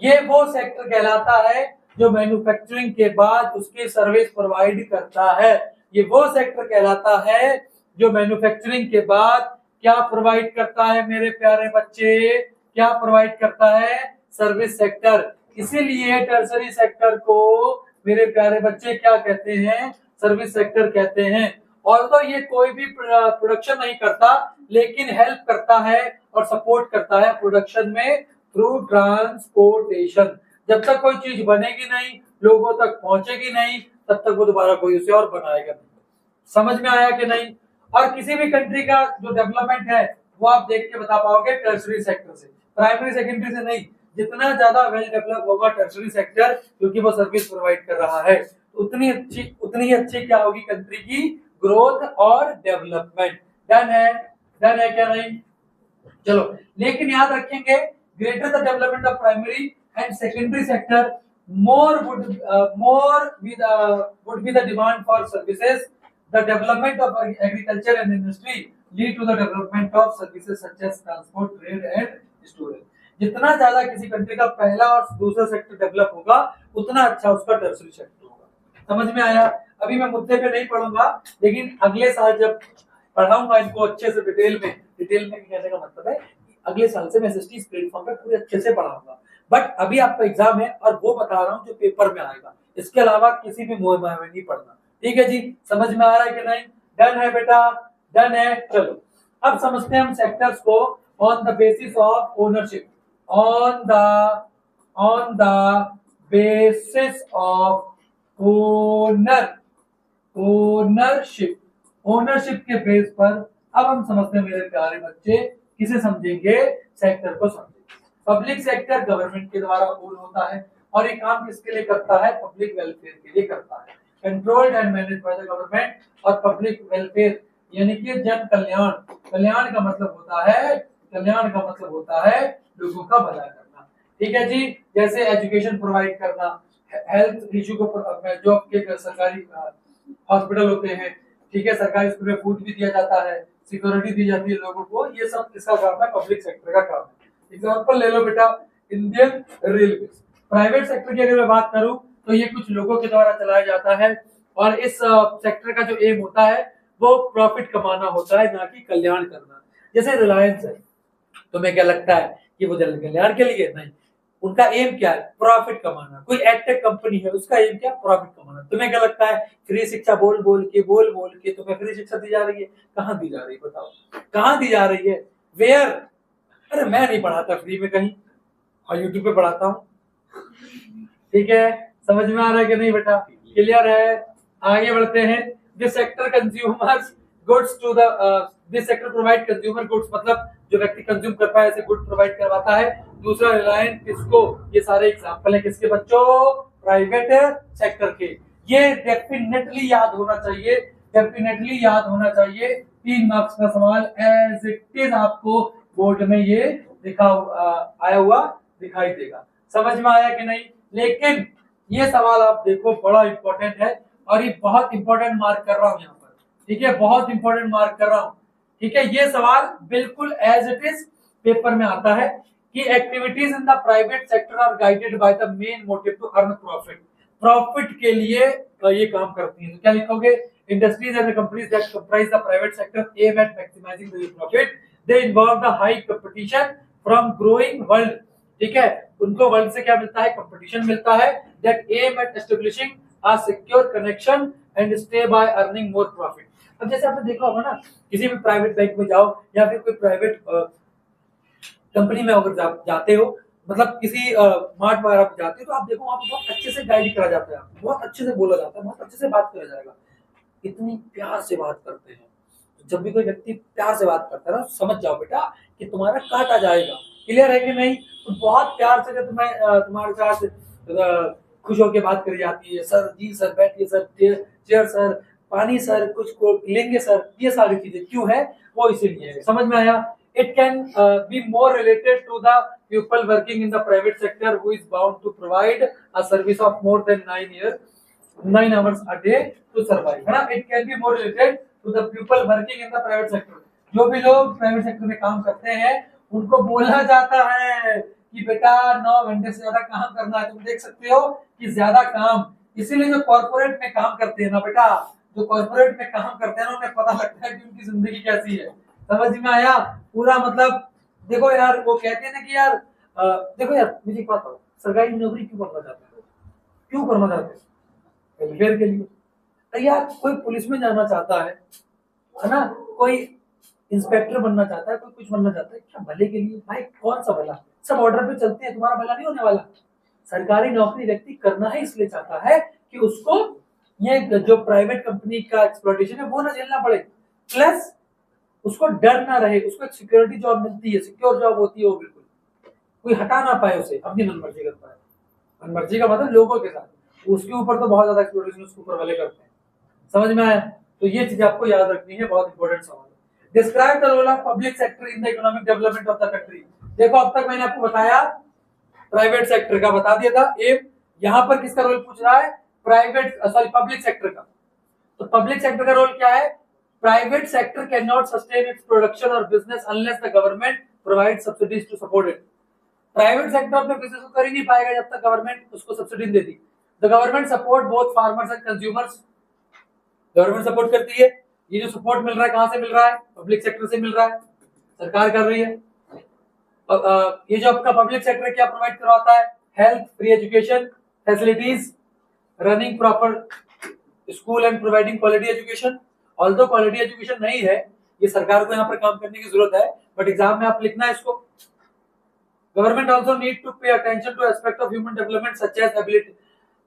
ये वो सेक्टर कहलाता है जो मैन्युफैक्चरिंग के बाद उसकी सर्विस प्रोवाइड करता है। ये वो सेक्टर कहलाता है जो मैन्युफैक्चरिंग के बाद क्या प्रोवाइड करता है मेरे प्यारे बच्चे, क्या प्रोवाइड करता है, सर्विस सेक्टर। इसीलिए टर्शरी सेक्टर को मेरे प्यारे बच्चे क्या कहते हैं, सर्विस सेक्टर कहते हैं। और तो ये कोई भी प्रोडक्शन नहीं करता लेकिन हेल्प करता है और सपोर्ट करता है प्रोडक्शन में थ्रू ट्रांसपोर्टेशन। जब तक कोई चीज बनेगी नहीं, लोगों तक पहुंचेगी नहीं, तब तक वो दोबारा कोई उसे और बनाएगा नहीं। समझ में आया कि नहीं। और किसी भी कंट्री का जो डेवलपमेंट है वो आप देख के बता पाओगे टर्शरी सेक्टर से, प्राइमरी सेकेंडरी से नहीं। जितना ज्यादा वेल डेवलप होगा टर्शरी सेक्टर, क्योंकि वो सर्विस प्रोवाइड कर रहा है, उतनी ही अच्छी क्या होगी कंट्री की ग्रोथ और डेवलपमेंट। डन है क्या नहीं। चलो लेकिन याद रखेंगे greater the development of primary and secondary sector more would be the demand for services. The development of agriculture and industry lead to the development of services such as transport, trade and storage. जितना ज्यादा किसी country का पहला और दूसरा sector develop होगा उतना अच्छा उसका टर्शरी सेक्टर होगा। समझ में आया। अभी मैं मुद्दे पे नहीं पढ़ूंगा, लेकिन अगले साल जब पढ़ाऊंगा इनको अच्छे से डिटेल में कहने का मतलब है अगले साल से मैं एसएसटी इस प्लेटफॉर्म पे पूरे अच्छे से पढ़ाऊंगा। बट अभी आपका एग्जाम है और वो बता रहा हूँ जो पेपर में आएगा, इसके अलावा किसी भी मुहिम में नहीं पढ़ना। ठीक है जी, समझ में आ रहा है कि नहीं। डन है बेटा, डन है। चलो अब समझते हैं हम सेक्टर्स को on the basis of ownership. On the basis of ownership के बेस पर अब हम समझते हैं मेरे प्यारे बच्चे, किसे समझेंगे, सेक्टर को समझेंगे। पब्लिक सेक्टर गवर्नमेंट के द्वारा ओन होता है और ये काम किसके लिए करता है, पब्लिक वेलफेयर के लिए करता है। Controlled and managed by the government. और पब्लिक वेलफेयर यानी कि जन कल्याण। कल्याण का मतलब होता है लोगों का भला करना। ठीक है जी, जैसे एजुकेशन प्रोवाइड करना, हेल्थ इशू को जो आपके सरकारी हॉस्पिटल होते हैं, ठीक है, सरकारी स्कूल में फूड भी दिया जाता है, सिक्योरिटी दी जाती है लोगों को, ये सब किसका काम है, पब्लिक सेक्टर का काम है। एग्जाम्पल ले लो बेटा, इंडियन रेलवे। प्राइवेट सेक्टर की अगर मैं बात करूं तो ये कुछ लोगों के द्वारा चलाया जाता है और इस सेक्टर का जो एम होता है वो प्रॉफिट कमाना होता है, ना कि कल्याण करना। जैसे रिलायंस है, तुम्हें क्या लगता है कि वो कल्याण के लिए? नहीं, उनका एम क्या है, प्रॉफिट कमाना। कोई एडटेक कंपनी है, उसका एम क्या, प्रॉफिट कमाना। तुम्हें क्या लगता है, फ्री शिक्षा बोल बोल के तुम्हें फ्री शिक्षा दी जा रही है? कहाँ दी जा रही है बताओ, कहाँ दी जा रही है, वेयर? अरे मैं नहीं पढ़ाता फ्री में कहीं, और यूट्यूब पे पढ़ाता हूँ। ठीक है, समझ में आ रहा है कि नहीं बेटा, क्लियर है। आगे बढ़ते हैं। This sector consumers goods to the this sector provide consumer goods, मतलब जो व्यक्ति कंज्यूम करता है ऐसे गुड प्रोवाइड करवाता है। दूसरा रिलायंस किसको, ये सारे एग्जांपल है किसके बच्चों, प्राइवेट सेक्टर के। ये डेफिनेटली याद होना चाहिए 3 मार्क्स का सवाल एज इट इज आपको बोर्ड में ये आया हुआ दिखाई देगा। समझ में आया कि नहीं? लेकिन ये सवाल आप देखो बड़ा इंपॉर्टेंट है और ये बहुत इंपॉर्टेंट मार्क कर रहा हूं यहाँ पर, ठीक है, बहुत इंपॉर्टेंट मार्क कर रहा हूं, ठीक है। ये सवाल बिल्कुल एज इट इज पेपर में आता है कि activities in the private sector are guided by the main motive to earn profit. Profit के लिए ये काम करती है। तो क्या लिखोगे? Industries and companies that comprise the private sector aim at maximising the profit, they involve the high competition from growing world, ठीक है। उनको वर्ल्ड से क्या मिलता है? कंपटीशन मिलता है। That aim at establishing a secure connection and stay by earning more profit. अब जैसे आपने देखा होगा ना, किसी भी प्राइवेट बैंक में जाओ या फिर कोई प्राइवेट कंपनी में अगर जाते हो, मतलब किसी मार्ट वगैरह पे जाते हो, तो आप देखो वहां पे बहुत अच्छे से गाइड करा जाता है, बहुत अच्छे से बोला जाता है, बहुत अच्छे से बात करा जाएगा, इतनी प्यार से बात करते हैं। जब भी कोई व्यक्ति प्यार से बात करता है ना, समझ जाओ बेटा कि तुम्हारा काटा जाएगा। क्लियर है कि नहीं? तो बहुत प्यार से तुम्हारे साथ खुश होकर बात करी जाती है। सर जी, सर बैठिए, सर चेयर सर, पानी सर, कुछ को लेंगे सर, ये सारी चीजें क्यों है? वो इसीलिए। समझ में आया? It can be more related to the people working in the private sector who is bound to provide a service of more than 9 hours a day to survive, है ना? It can be more related to the people working in the private sector। जो भी लोग private sector में काम करते हैं उनको बोला जाता है कि बेटा 9 घंटे से ज्यादा काम करना है। तुम देख सकते हो कि ज्यादा काम, इसीलिए जो कॉर्पोरेट में काम करते हैं ना बेटा, जो कॉर्पोरेट में काम करते हैं ना, उन्हें पता लगता है कि उनकी जिंदगी कैसी है। समझ में आया? पूरा मतलब देखो यार, वो कहते हैं ना कि यार देखो यार, मुझे एक बात बताओ, सरकारी नौकरी क्यों करना चाहते हो? क्यों करना चाहते हो? वेलफेयर के लिए। तो यार कोई पुलिस में जाना चाहता है ना, कोई इंस्पेक्टर बनना चाहता है, कोई कुछ बनना चाहता है, क्या भले के लिए? भाई कौन सा भला? सब ऑर्डर पे चलते हैं, तुम्हारा भला नहीं होने वाला। सरकारी नौकरी व्यक्ति करना ही इसलिए चाहता है कि उसको ये जो प्राइवेट कंपनी का एक्सप्लॉयटेशन है वो ना झेलना पड़े, प्लस उसको डर ना रहे, उसको एक सिक्योरिटी जॉब मिलती है, सिक्योर जॉब होती है वो, बिल्कुल कोई हटा ना पाए उसे, अपनी मनमर्जी कर पाए। मनमर्जी का मतलब लोगों के साथ, उसके ऊपर तो बहुत ज्यादा एक्सप्लोरेशन उसके ऊपर वाले करते हैं। समझ में आया? तो ये चीज आपको याद रखनी है, बहुत इंपॉर्टेंट सवाल है। Describe the role of public sector in the economic development of the country. देखो अब तक मैंने आपको बताया प्राइवेट सेक्टर का बता दिया था एम, यहाँ पर किसका रोल पूछ रहा है? पब्लिक सेक्टर का। तो पब्लिक सेक्टर का रोल क्या है? Private sector cannot sustain its production or business unless the government provides subsidies to support it। Private sector अपने बिजनेस को कर ही नहीं पाएगा जब तक गवर्नमेंट उसको सब्सिडी नहीं देती। The government support both farmers and consumers. Government support करती है। ये जो सपोर्ट मिल रहा है कहां से मिल रहा है? पब्लिक सेक्टर से मिल रहा है, सरकार कर रही है। ये जो आपका पब्लिक सेक्टर क्या प्रोवाइड करवाता है? Health, free education facilities, running proper school and providing quality education. Although quality education नहीं है, ये सरकार को यहाँ पर काम करने की जरूरत है, बट एग्जाम में आप लिखना है इसको। Government also need to pay attention to aspect of human development such as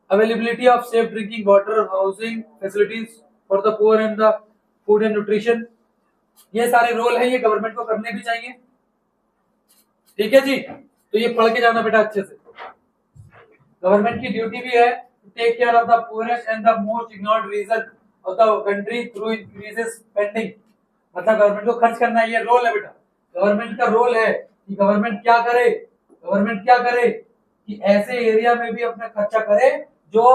availability of safe drinking water, housing facilities for the poor and the food and nutrition. ये सारे रोल है, ये government को करने भी चाहिए। ठीक है जी, तो ये पढ़ के जाना बेटा अच्छे से। गवर्नमेंट की ड्यूटी भी है take care of the poorest and the most ignored region of the country through increases spending. मतलब गवर्नमेंट को खर्च करना, ये रोल है बेटा। गवर्नमेंट का रोल है कि गवर्नमेंट क्या करे, गवर्नमेंट क्या करे कि ऐसे एरिया में भी अपना खर्चा करे जो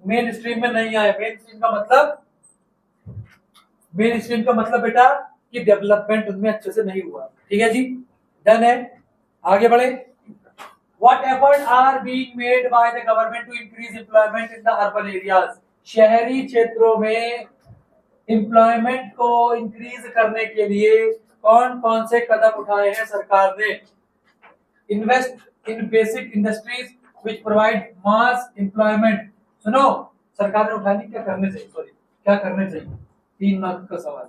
मेन स्ट्रीम में नहीं आए। मेन स्ट्रीम का मतलब बेटा कि डेवलपमेंट उनमें अच्छे से नहीं हुआ। ठीक है जी, डन है, आगे बढ़े। What efforts are being made by the government to increase employment in the urban areas? शहरी क्षेत्रों में एम्प्लॉयमेंट को इंक्रीज करने के लिए कौन कौन से कदम उठाए हैं सरकार ने? Invest in basic industries which provide mass employment. सुनो, सरकार ने उठाने क्या करने चाहिए, सॉरी क्या करने चाहिए? 3 मार्क्स का सवाल,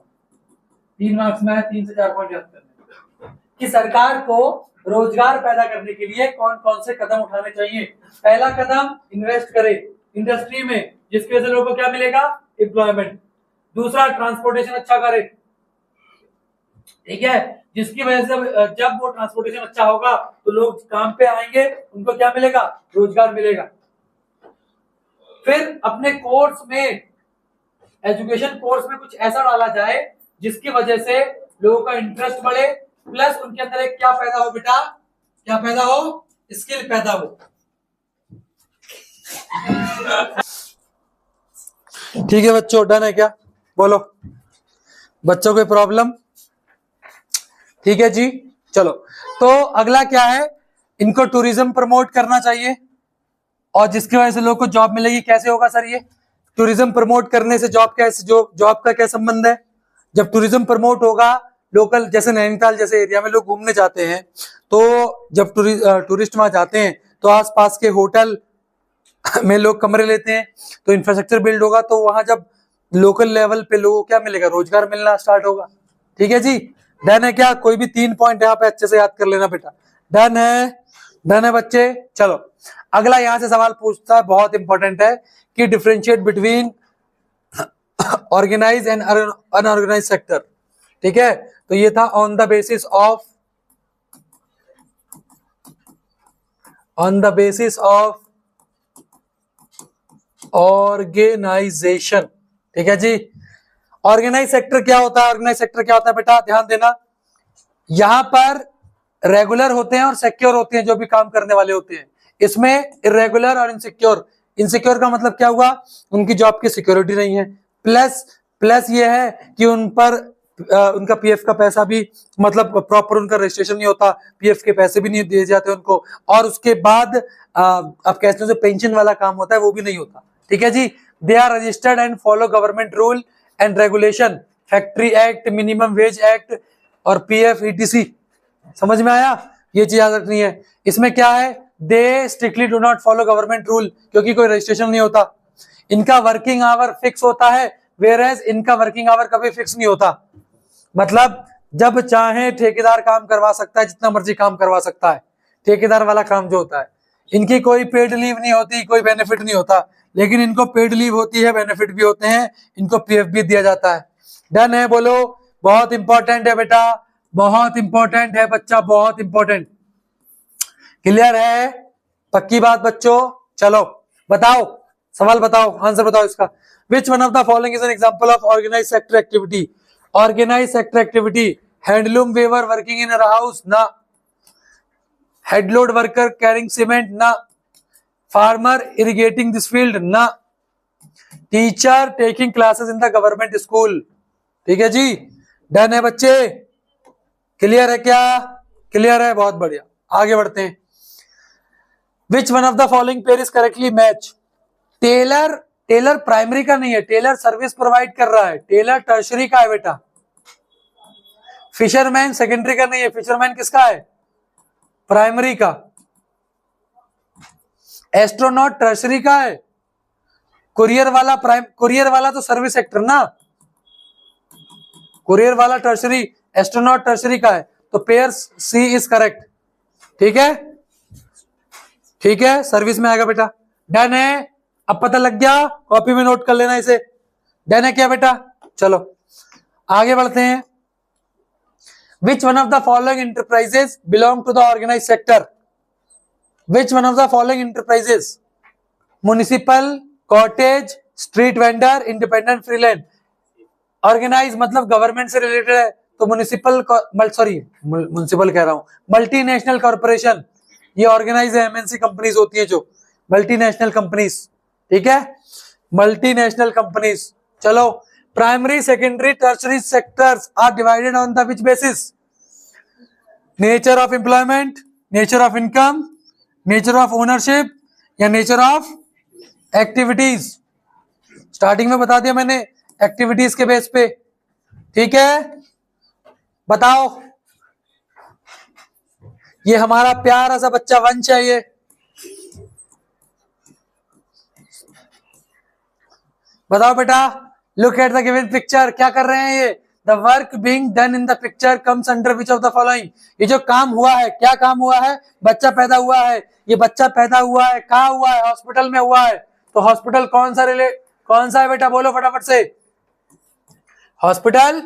3 मार्क्स में 3 से 4 पॉइंट याद करने कि सरकार को रोजगार पैदा करने के लिए कौन कौन से कदम उठाने चाहिए। पहला कदम, इन्वेस्ट करे इंडस्ट्री में, जिसकी वजह से लोगों को क्या मिलेगा? एम्प्लॉयमेंट। दूसरा, ट्रांसपोर्टेशन अच्छा करे, ठीक है, जिसकी वजह से जब वो ट्रांसपोर्टेशन अच्छा होगा तो लोग काम पे आएंगे, उनको क्या मिलेगा? रोजगार मिलेगा। फिर अपने कोर्स में, एजुकेशन कोर्स में कुछ ऐसा डाला जाए जिसकी वजह से लोगों का इंटरेस्ट बढ़े, प्लस उनके अंदर एक क्या पैदा हो बेटा, क्या पैदा हो, स्किल पैदा हो। ठीक है बच्चों, डन है क्या, बोलो बच्चों कोई प्रॉब्लम? ठीक है जी, चलो तो अगला क्या है, इनको टूरिज्म प्रमोट करना चाहिए और जिसकी वजह से लोगों को जॉब मिलेगी। कैसे होगा सर ये? टूरिज्म प्रमोट करने से जॉब कैसे, जो जॉब का क्या संबंध है? जब टूरिज्म प्रमोट होगा, लोकल जैसे नैनीताल जैसे एरिया में लोग घूमने जाते हैं, तो जब टूरिस्ट वहां जाते हैं तो आसपास के होटल में लोग कमरे लेते हैं, तो इंफ्रास्ट्रक्चर बिल्ड होगा, तो वहां जब लोकल लेवल पे लोगों को क्या मिलेगा, रोजगार मिलना स्टार्ट होगा। ठीक है जी, डन है क्या? कोई भी 3 पॉइंट यहाँ पे अच्छे से याद कर लेना बेटा। डन है, डन है बच्चे। चलो अगला यहां से सवाल पूछता है, बहुत इंपॉर्टेंट है कि differentiate between organise and unorganise sector. ठीक है, तो ये था on the basis of organisation. ठीक है जी, ऑर्गेनाइज सेक्टर क्या होता है? ऑर्गेनाइज सेक्टर क्या होता है बेटा, ध्यान देना, यहां पर रेगुलर होते हैं और सिक्योर होते हैं जो भी काम करने वाले होते हैं। इसमें इरेगुलर और इनसिक्योर, इनसिक्योर का मतलब क्या हुआ, उनकी जॉब की सिक्योरिटी नहीं है, प्लस ये है कि उन पर उनका पीएफ का पैसा भी मतलब प्रॉपर उनका रजिस्ट्रेशन नहीं होता, पीएफ के पैसे भी नहीं दिए जाते उनको, और उसके बाद आप कहते हो जो पेंशन वाला काम होता है वो भी नहीं होता। ठीक है जी, they are registered and follow government rule and regulation, factory act, minimum wage act और पीएफ ईटीसी। समझ में आया? ये चीज याद रखनी है। इसमें क्या है, they strictly do not follow government rule, क्योंकि कोई रजिस्ट्रेशन नहीं होता। इनका वर्किंग आवर फिक्स होता है, वेयरएज इनका वर्किंग आवर कभी फिक्स नहीं होता। मतलब जब चाहे ठेकेदार काम करवा सकता है, जितना मर्जी काम करवा सकता है, ठेकेदार वाला काम जो होता है। इनकी कोई पेड लीव नहीं होती, कोई बेनिफिट नहीं होता, लेकिन इनको पेड लीव होती है, बेनिफिट भी होते हैं, इनको पीएफ भी दिया जाता है। डन है, बोलो बहुत इंपॉर्टेंट है बेटा, बहुत इंपॉर्टेंट है बच्चा, बहुत इंपॉर्टेंट। क्लियर है? पक्की बात बच्चों? चलो बताओ, सवाल बताओ, आंसर बताओ इसका। Which one of the following is an example of organise sector activity? Organise sector activity, handloom weaver working in a house ना, head load worker carrying cement ना, फार्मर इरिगेटिंग दिस फील्ड ना, teacher taking classes in the government school. ठीक है जी, done है बच्चे? Clear है क्या? Clear है, बहुत बढ़िया, आगे बढ़ते हैं। Which one of the following pair is correctly match? Tailor, tailor primary का नहीं है, टेलर सर्विस प्रोवाइड कर रहा है, टेलर टर्शरी का है बेटा। फिशरमैन सेकेंडरी का नहीं है, फिशरमैन किसका है? प्राइमरी का। एस्ट्रोनॉट टर्शरी का है, कुरियर वाला कुरियर वाला तो सर्विस सेक्टर ना, कुरियर वाला टर्शरी, एस्ट्रोनॉट टर्शरी का है, तो पेयर सी इज करेक्ट। ठीक है, ठीक है, सर्विस में आएगा बेटा। डन है, अब पता लग गया, कॉपी में नोट कर लेना इसे। डन है क्या बेटा? चलो आगे बढ़ते हैं। Which one of the following enterprises belong to the organise sector? Which one of the following enterprises? Municipal, cottage, street vendor, independent freelance. Organise मतलब गवर्नमेंट से रिलेटेड है, तो म्युनिसिपल, सॉरी म्युनिसिपल कह रहा हूं, मल्टीनेशनल कॉर्पोरेशन, ये ऑर्गेनाइज है, एमएनसी कंपनीज होती है जो मल्टीनेशनल कंपनीज। ठीक है, मल्टीनेशनल कंपनीज। चलो, primary, secondary, tertiary sectors are divided on the which basis? Nature of employment, nature of income, nature of ownership या नेचर ऑफ एक्टिविटीज? स्टार्टिंग में बता दिया मैंने, एक्टिविटीज के बेस पे। ठीक है, बताओ, ये हमारा प्यारा सा बच्चा वंश है, ये बताओ बेटा। Look at the given picture, क्या कर रहे हैं ये? The work being done in the picture comes under which of the following? ये जो काम हुआ है, क्या काम हुआ है? बच्चा पैदा हुआ है, ये बच्चा पैदा हुआ है, कहाँ हुआ है? हॉस्पिटल में हुआ है, तो हॉस्पिटल कौन सा है बेटा, बोलो फटाफट से। Hospital,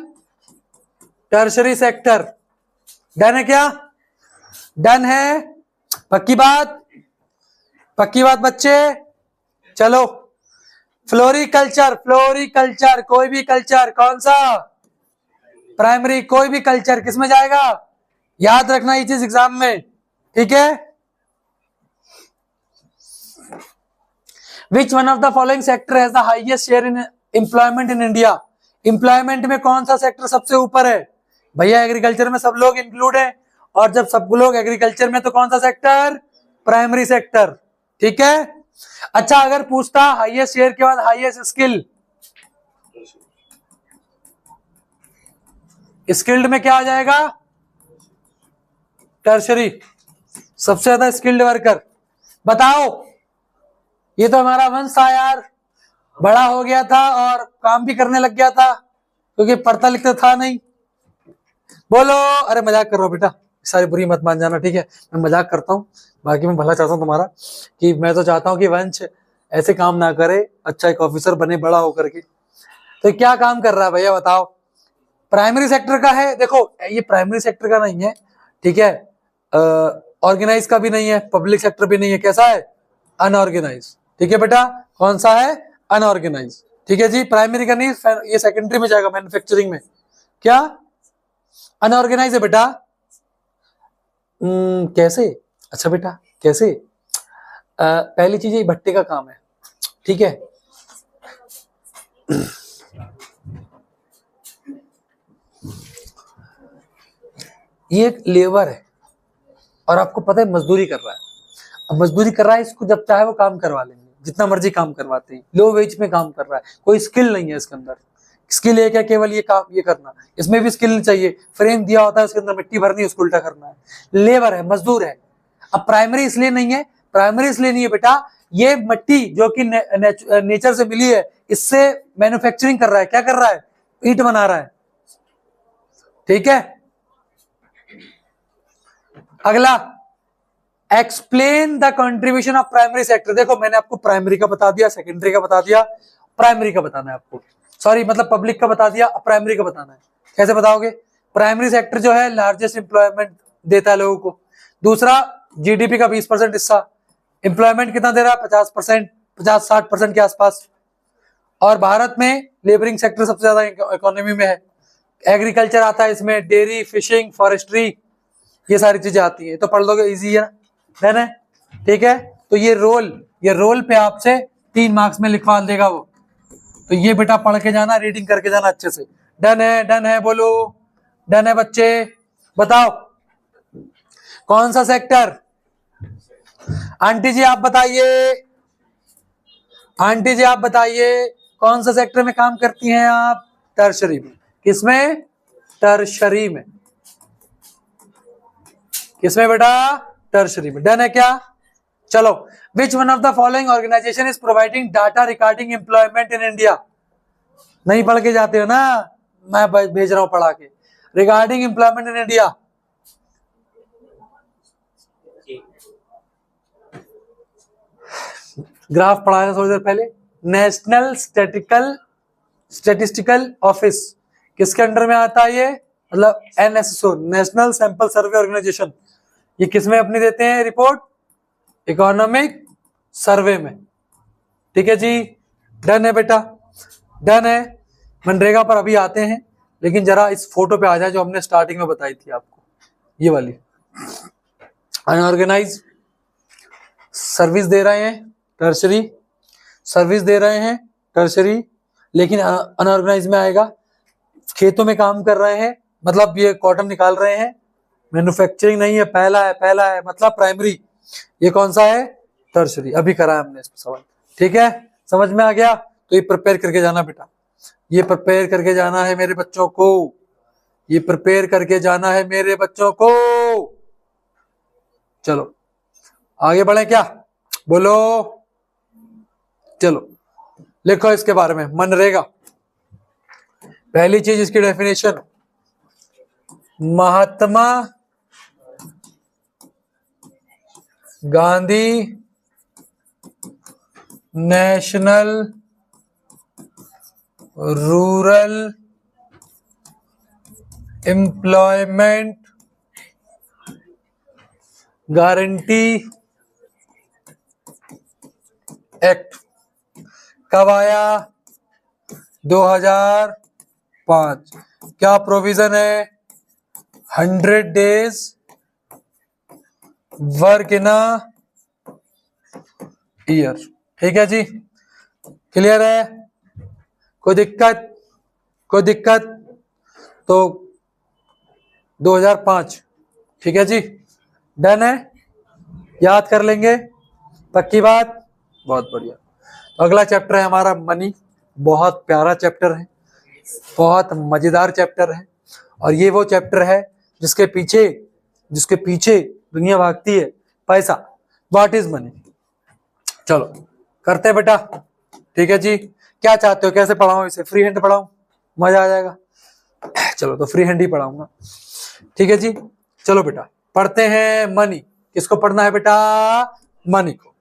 tertiary sector. डन है क्या? डन है, पक्की बात? पक्की बात बच्चे? चलो, फ्लोरिकल्चर, फ्लोरिकल्चर, कोई भी कल्चर, कौन सा? प्राइमरी कोई भी कल्चर किस में जाएगा, याद रखना ये चीज एग्जाम में, ठीक है। Which one of the following sector has the highest share in employment in India. Employment में कौन सा सेक्टर सबसे ऊपर है भैया, एग्रीकल्चर में सब लोग इंक्लूड है, और जब सब लोग एग्रीकल्चर में तो कौन सा सेक्टर, प्राइमरी सेक्टर, ठीक है। अच्छा अगर पूछता हाईएस्ट शेयर के बाद हाईएस्ट स्किल, स्किल्ड में क्या आ जाएगा, टर्शरी, सबसे ज्यादा स्किल्ड वर्कर। बताओ, ये तो हमारा वंश था यार, बड़ा हो गया था और काम भी करने लग गया था, क्योंकि पढ़ता लिखता था नहीं। बोलो, अरे मजाक कर रहा हूं बेटा, सारी बुरी मत मान जाना, ठीक है, मैं मजाक करता हूँ, बाकी मैं भला चाहता हूँ तुम्हारा, कि मैं तो चाहता हूँ कि वंश ऐसे काम ना करे, अच्छा एक ऑफिसर बने बड़ा होकर के। तो क्या काम कर रहा है भैया बताओ, प्राइमरी सेक्टर का है। देखो ये प्राइमरी सेक्टर का नहीं है, ठीक है, ऑर्गेनाइज का भी नहीं है, पब्लिक सेक्टर भी नहीं है, कैसा है, अनऑर्गेनाइज, ठीक है बेटा, कौन सा है, अनऑर्गेनाइज, ठीक है जी, प्राइमरी का नहीं, ये सेकेंडरी में जाएगा, मैन्युफैक्चरिंग में, क्या अनऑर्गेनाइज है बेटा। कैसे, अच्छा बेटा कैसे, पहली चीज ये भट्टे का काम है, ठीक है, ये एक लेबर है और आपको पता है मजदूरी कर रहा है, अब मजदूरी कर रहा है, इसको जब चाहे वो काम करवा लेंगे, जितना मर्जी काम करवाते हैं, लो वेज में काम कर रहा है, कोई स्किल नहीं है इसके अंदर, स्किल एक है केवल ये काम ये करना, इसमें भी स्किल नहीं चाहिए, फ्रेम दिया होता है उसके अंदर मिट्टी भरनी है, उसको उल्टा करना है, लेबर है, मजदूर है। अब प्राइमरी इसलिए नहीं है, प्राइमरी इसलिए नहीं है बेटा, ये मिट्टी जो कि नेचर से मिली है, इससे मैन्युफैक्चरिंग कर रहा है, क्या कर रहा है, ईंट बना रहा है, ठीक है। अगला, explain the contribution of primary sector. देखो मैंने आपको प्राइमरी का बता दिया, सेकेंडरी का बता दिया, प्राइमरी का बताना है आपको, सॉरी मतलब पब्लिक का बता दिया, प्राइमरी का बताना है। कैसे बताओगे, प्राइमरी सेक्टर जो है लार्जेस्ट एम्प्लॉयमेंट देता है लोगों को, दूसरा जीडीपी का 20% हिस्सा, एम्प्लॉयमेंट कितना दे रहा है, 50%, 50-60% के आसपास, और भारत में लेबरिंग सेक्टर सबसे ज्यादा इकोनॉमी में है, एग्रीकल्चर आता है इसमें, डेयरी, फिशिंग, फॉरेस्ट्री, ये सारी चीजें आती है, तो पढ़ लोगे, इजी है ना, ठीक है। तो ये रोल पे आपसे 3 मार्क्स में लिखवा देगा वो, तो ये बेटा पढ़ के जाना, रीडिंग करके जाना अच्छे से। डन है बोलो, डन है बच्चे, बताओ कौन सा सेक्टर, आंटी जी आप बताइए, आंटी जी आप बताइए कौन सा सेक्टर में काम करती हैं आप, टर्शरी में, किसमें, टर्शरी में, किसमें बेटा, टर्शरी में, डन है क्या। चलो, which one of the following organisation is providing data regarding employment in India. नहीं पढ़ के जाते हो ना, मैं भेज रहा हूं पढ़ा के, regarding employment in India, graph पढ़ाया थोड़ी देर पहले, नेशनल स्टैटिस्टिकल ऑफिस, किसके अंडर में आता है ये, मतलब NSSO, national sample survey organisation, ये किसमें अपनी देते हैं रिपोर्ट, इकोनॉमिक सर्वे में, ठीक है जी, डन है बेटा, डन है। मनरेगा पर अभी आते हैं, लेकिन जरा इस फोटो पे आ जाए जो हमने स्टार्टिंग में बताई थी आपको, ये वाली, अनऑर्गेनाइज सर्विस दे रहे हैं, टर्शरी सर्विस दे रहे हैं, टर्शरी, लेकिन अनऑर्गेनाइज में आएगा, खेतों में काम कर रहे हैं, मतलब ये कॉटन निकाल रहे हैं, मैन्युफैक्चरिंग नहीं है, पहला है मतलब प्राइमरी, ये कौन सा है, टर्शरी, अभी करा है हमने इस पर सवाल, ठीक है, समझ में आ गया। तो ये प्रिपेयर करके जाना बेटा, ये प्रिपेयर करके जाना है मेरे बच्चों को, ये प्रिपेयर करके जाना है मेरे बच्चों को। चलो आगे बढ़े क्या, बोलो, चलो लिखो इसके बारे में, मनरेगा, पहली चीज इसकी definition, Mahatma Gandhi national rural employment guarantee act कब आया, 2005, क्या प्रोविजन है? 100 days work in a year. ठीक है जी, क्लियर है? कोई दिक्कत? कोई दिक्कत? तो 2005। ठीक है जी, डन है, याद कर लेंगे, पक्की बात। बहुत बढ़िया। तो अगला चैप्टर है हमारा मनी। बहुत प्यारा चैप्टर है, बहुत मजेदार चैप्टर है, और ये वो चैप्टर है जिसके पीछे दुनिया भागती है, पैसा। What is money? चलो करते हैं बेटा। ठीक है जी, क्या चाहते हो, कैसे पढ़ाऊं इसे? फ्री हैंड पढ़ाऊं, मजा आ जाएगा। चलो तो फ्री हैंड ही पढ़ाऊंगा। ठीक है जी, चलो बेटा पढ़ते हैं मनी। किसको पढ़ना है बेटा? मनी को।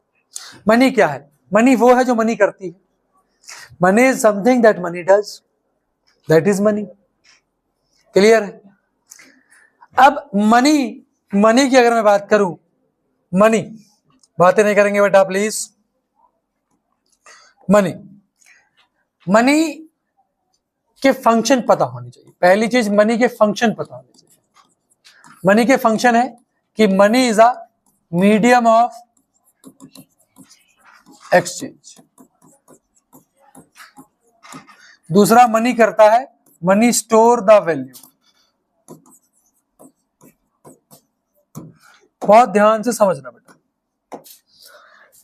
मनी क्या है? मनी वो है जो मनी करती है। Money is something that money does, that is money. Clear है? अब मनी की अगर मैं बात करूं, मनी, बातें नहीं करेंगे बेटा प्लीज। मनी के फंक्शन पता होनी चाहिए। पहली चीज, मनी के फंक्शन पता होने चाहिए। मनी के फंक्शन है कि money is a medium of exchange. दूसरा, मनी करता है, मनी स्टोर द वैल्यू। बहुत ध्यान से समझना बेटा।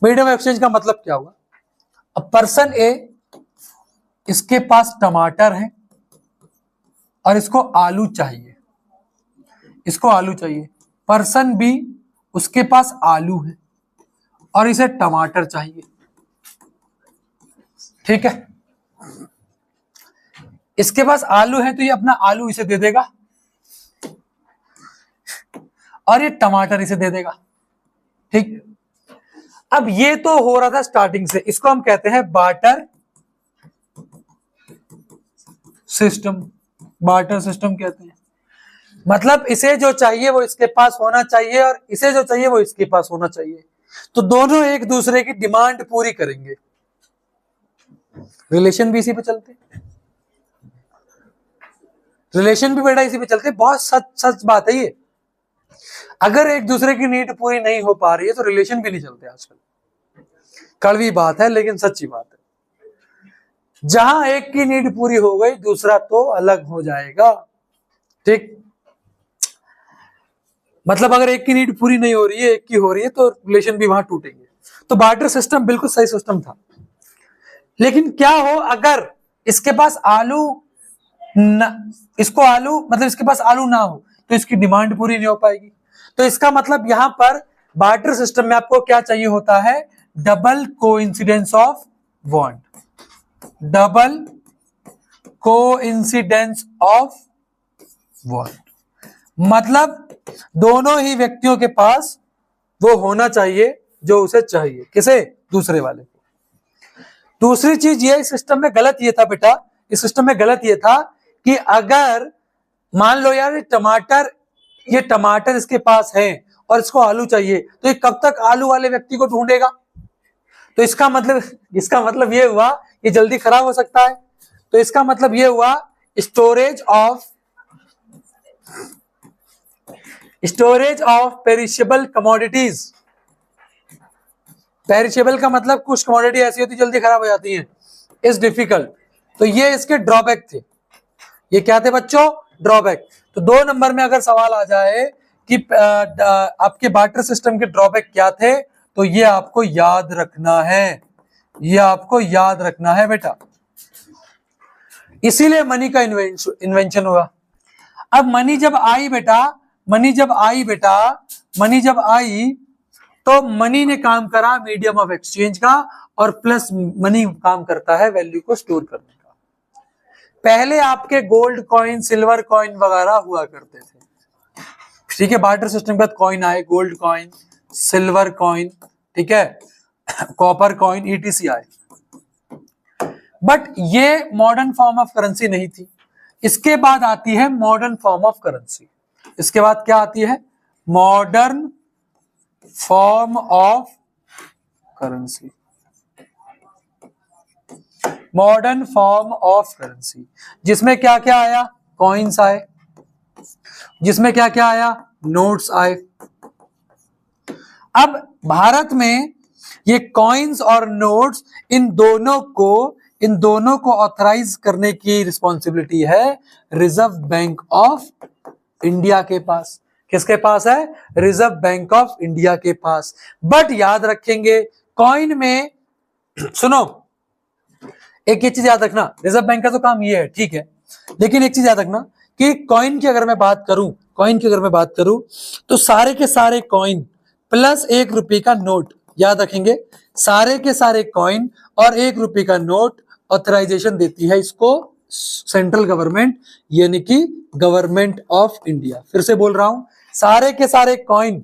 मीडियम ऑफ एक्सचेंज का मतलब क्या हुआ? अब पर्सन ए, इसके पास टमाटर है और इसको आलू चाहिए, इसको आलू चाहिए। पर्सन बी, उसके पास आलू है और इसे टमाटर चाहिए। ठीक है, इसके पास आलू है तो ये अपना आलू इसे दे देगा और ये टमाटर इसे दे देगा। ठीक, अब ये तो हो रहा था स्टार्टिंग से, इसको हम कहते हैं बार्टर सिस्टम। बार्टर सिस्टम कहते हैं, मतलब इसे जो चाहिए वो इसके पास होना चाहिए और इसे जो चाहिए वो इसके पास होना चाहिए। तो दोनों एक दूसरे की डिमांड पूरी करेंगे। रिलेशन भी इसी पे चलते, रिलेशन भी बेटा इसी पे चलते। बहुत सच बात है ये। अगर एक दूसरे की नीड पूरी नहीं हो पा रही है तो रिलेशन भी नहीं चलते आजकल। कड़वी बात है लेकिन सच्ची बात है। जहां एक की नीड पूरी हो गई, दूसरा तो अलग हो जाएगा। ठीक, मतलब अगर एक की नीड पूरी नहीं हो रही है, एक की हो रही है, तो रिलेशन भी वहां टूटेंगे। तो बार्टर सिस्टम बिल्कुल सही सिस्टम था। लेकिन क्या हो अगर इसके पास आलू इसको आलू, मतलब इसके पास आलू ना हो, तो इसकी डिमांड पूरी नहीं हो पाएगी। तो इसका मतलब यहां पर बार्टर सिस्टम में आपको क्या चाहिए होता है? Double coincidence of want. Double coincidence of want मतलब दोनों ही व्यक्तियों के पास वो होना चाहिए जो उसे चाहिए। किसे? दूसरे वाले को। दूसरी चीज ये, इस सिस्टम में गलत ये था बेटा, इस सिस्टम में गलत ये था कि अगर मान लो यार ये टमाटर इसके पास है और इसको आलू चाहिए, तो ये कब तक आलू वाले व्यक्ति को ढूंढेगा? तो इसका मतलब ये हुआ ये जल्दी खराब हो सकता है। तो इसका मतलब ये हुआ storage of perishable commodities. Perishable का मतलब कुछ कमोडिटी ऐसी होती जल्दी खराब हो जाती है, इज डिफिकल्ट। तो ये इसके ड्रॉबैक थे। ये क्या थे बच्चों? ड्रॉबैक। तो 2 नंबर में अगर सवाल आ जाए कि आपके बार्टर सिस्टम के ड्रॉबैक क्या थे, तो ये आपको याद रखना है, ये आपको याद रखना है बेटा। इसीलिए मनी का इन्वेंशन हुआ। अब मनी जब आई तो मनी ने काम करा मीडियम ऑफ एक्सचेंज का, और प्लस मनी काम करता है वैल्यू को स्टोर करने का। पहले आपके गोल्ड कॉइन, सिल्वर कॉइन वगैरह हुआ करते थे। ठीक है, बार्टर सिस्टम के बाद कॉइन आए, गोल्ड कॉइन, सिल्वर कॉइन, ठीक है, कॉपर कॉइन, ईटीसी आए। बट ये मॉडर्न फॉर्म ऑफ करेंसी नहीं थी। इसके बाद आती है मॉडर्न फॉर्म ऑफ करेंसी। इसके बाद क्या आती है? Modern form of currency. Modern form of currency जिसमें क्या क्या आया? कॉइन्स आए, जिसमें क्या क्या आया, नोट्स आए। अब भारत में ये कॉइन्स और नोट्स इन दोनों को ऑथराइज करने की रिस्पॉन्सिबिलिटी है रिजर्व बैंक ऑफ इंडिया के पास। किसके पास है, रिजर्व बैंक ऑफ इंडिया के पास। बट याद रखेंगे कॉइन में, सुनो एक चीज याद रखना, रिजर्व बैंक का तो काम ये है, ठीक है, लेकिन एक चीज याद रखना कि कॉइन की अगर मैं बात करूं तो सारे के सारे कॉइन प्लस 1 रुपए का नोट, याद रखेंगे सारे के सारे कॉइन और 1 रुपए का नोट ऑथराइजेशन देती है इसको सेंट्रल गवर्नमेंट, यानी कि गवर्नमेंट ऑफ इंडिया। फिर से बोल रहा हूं, सारे के सारे कॉइन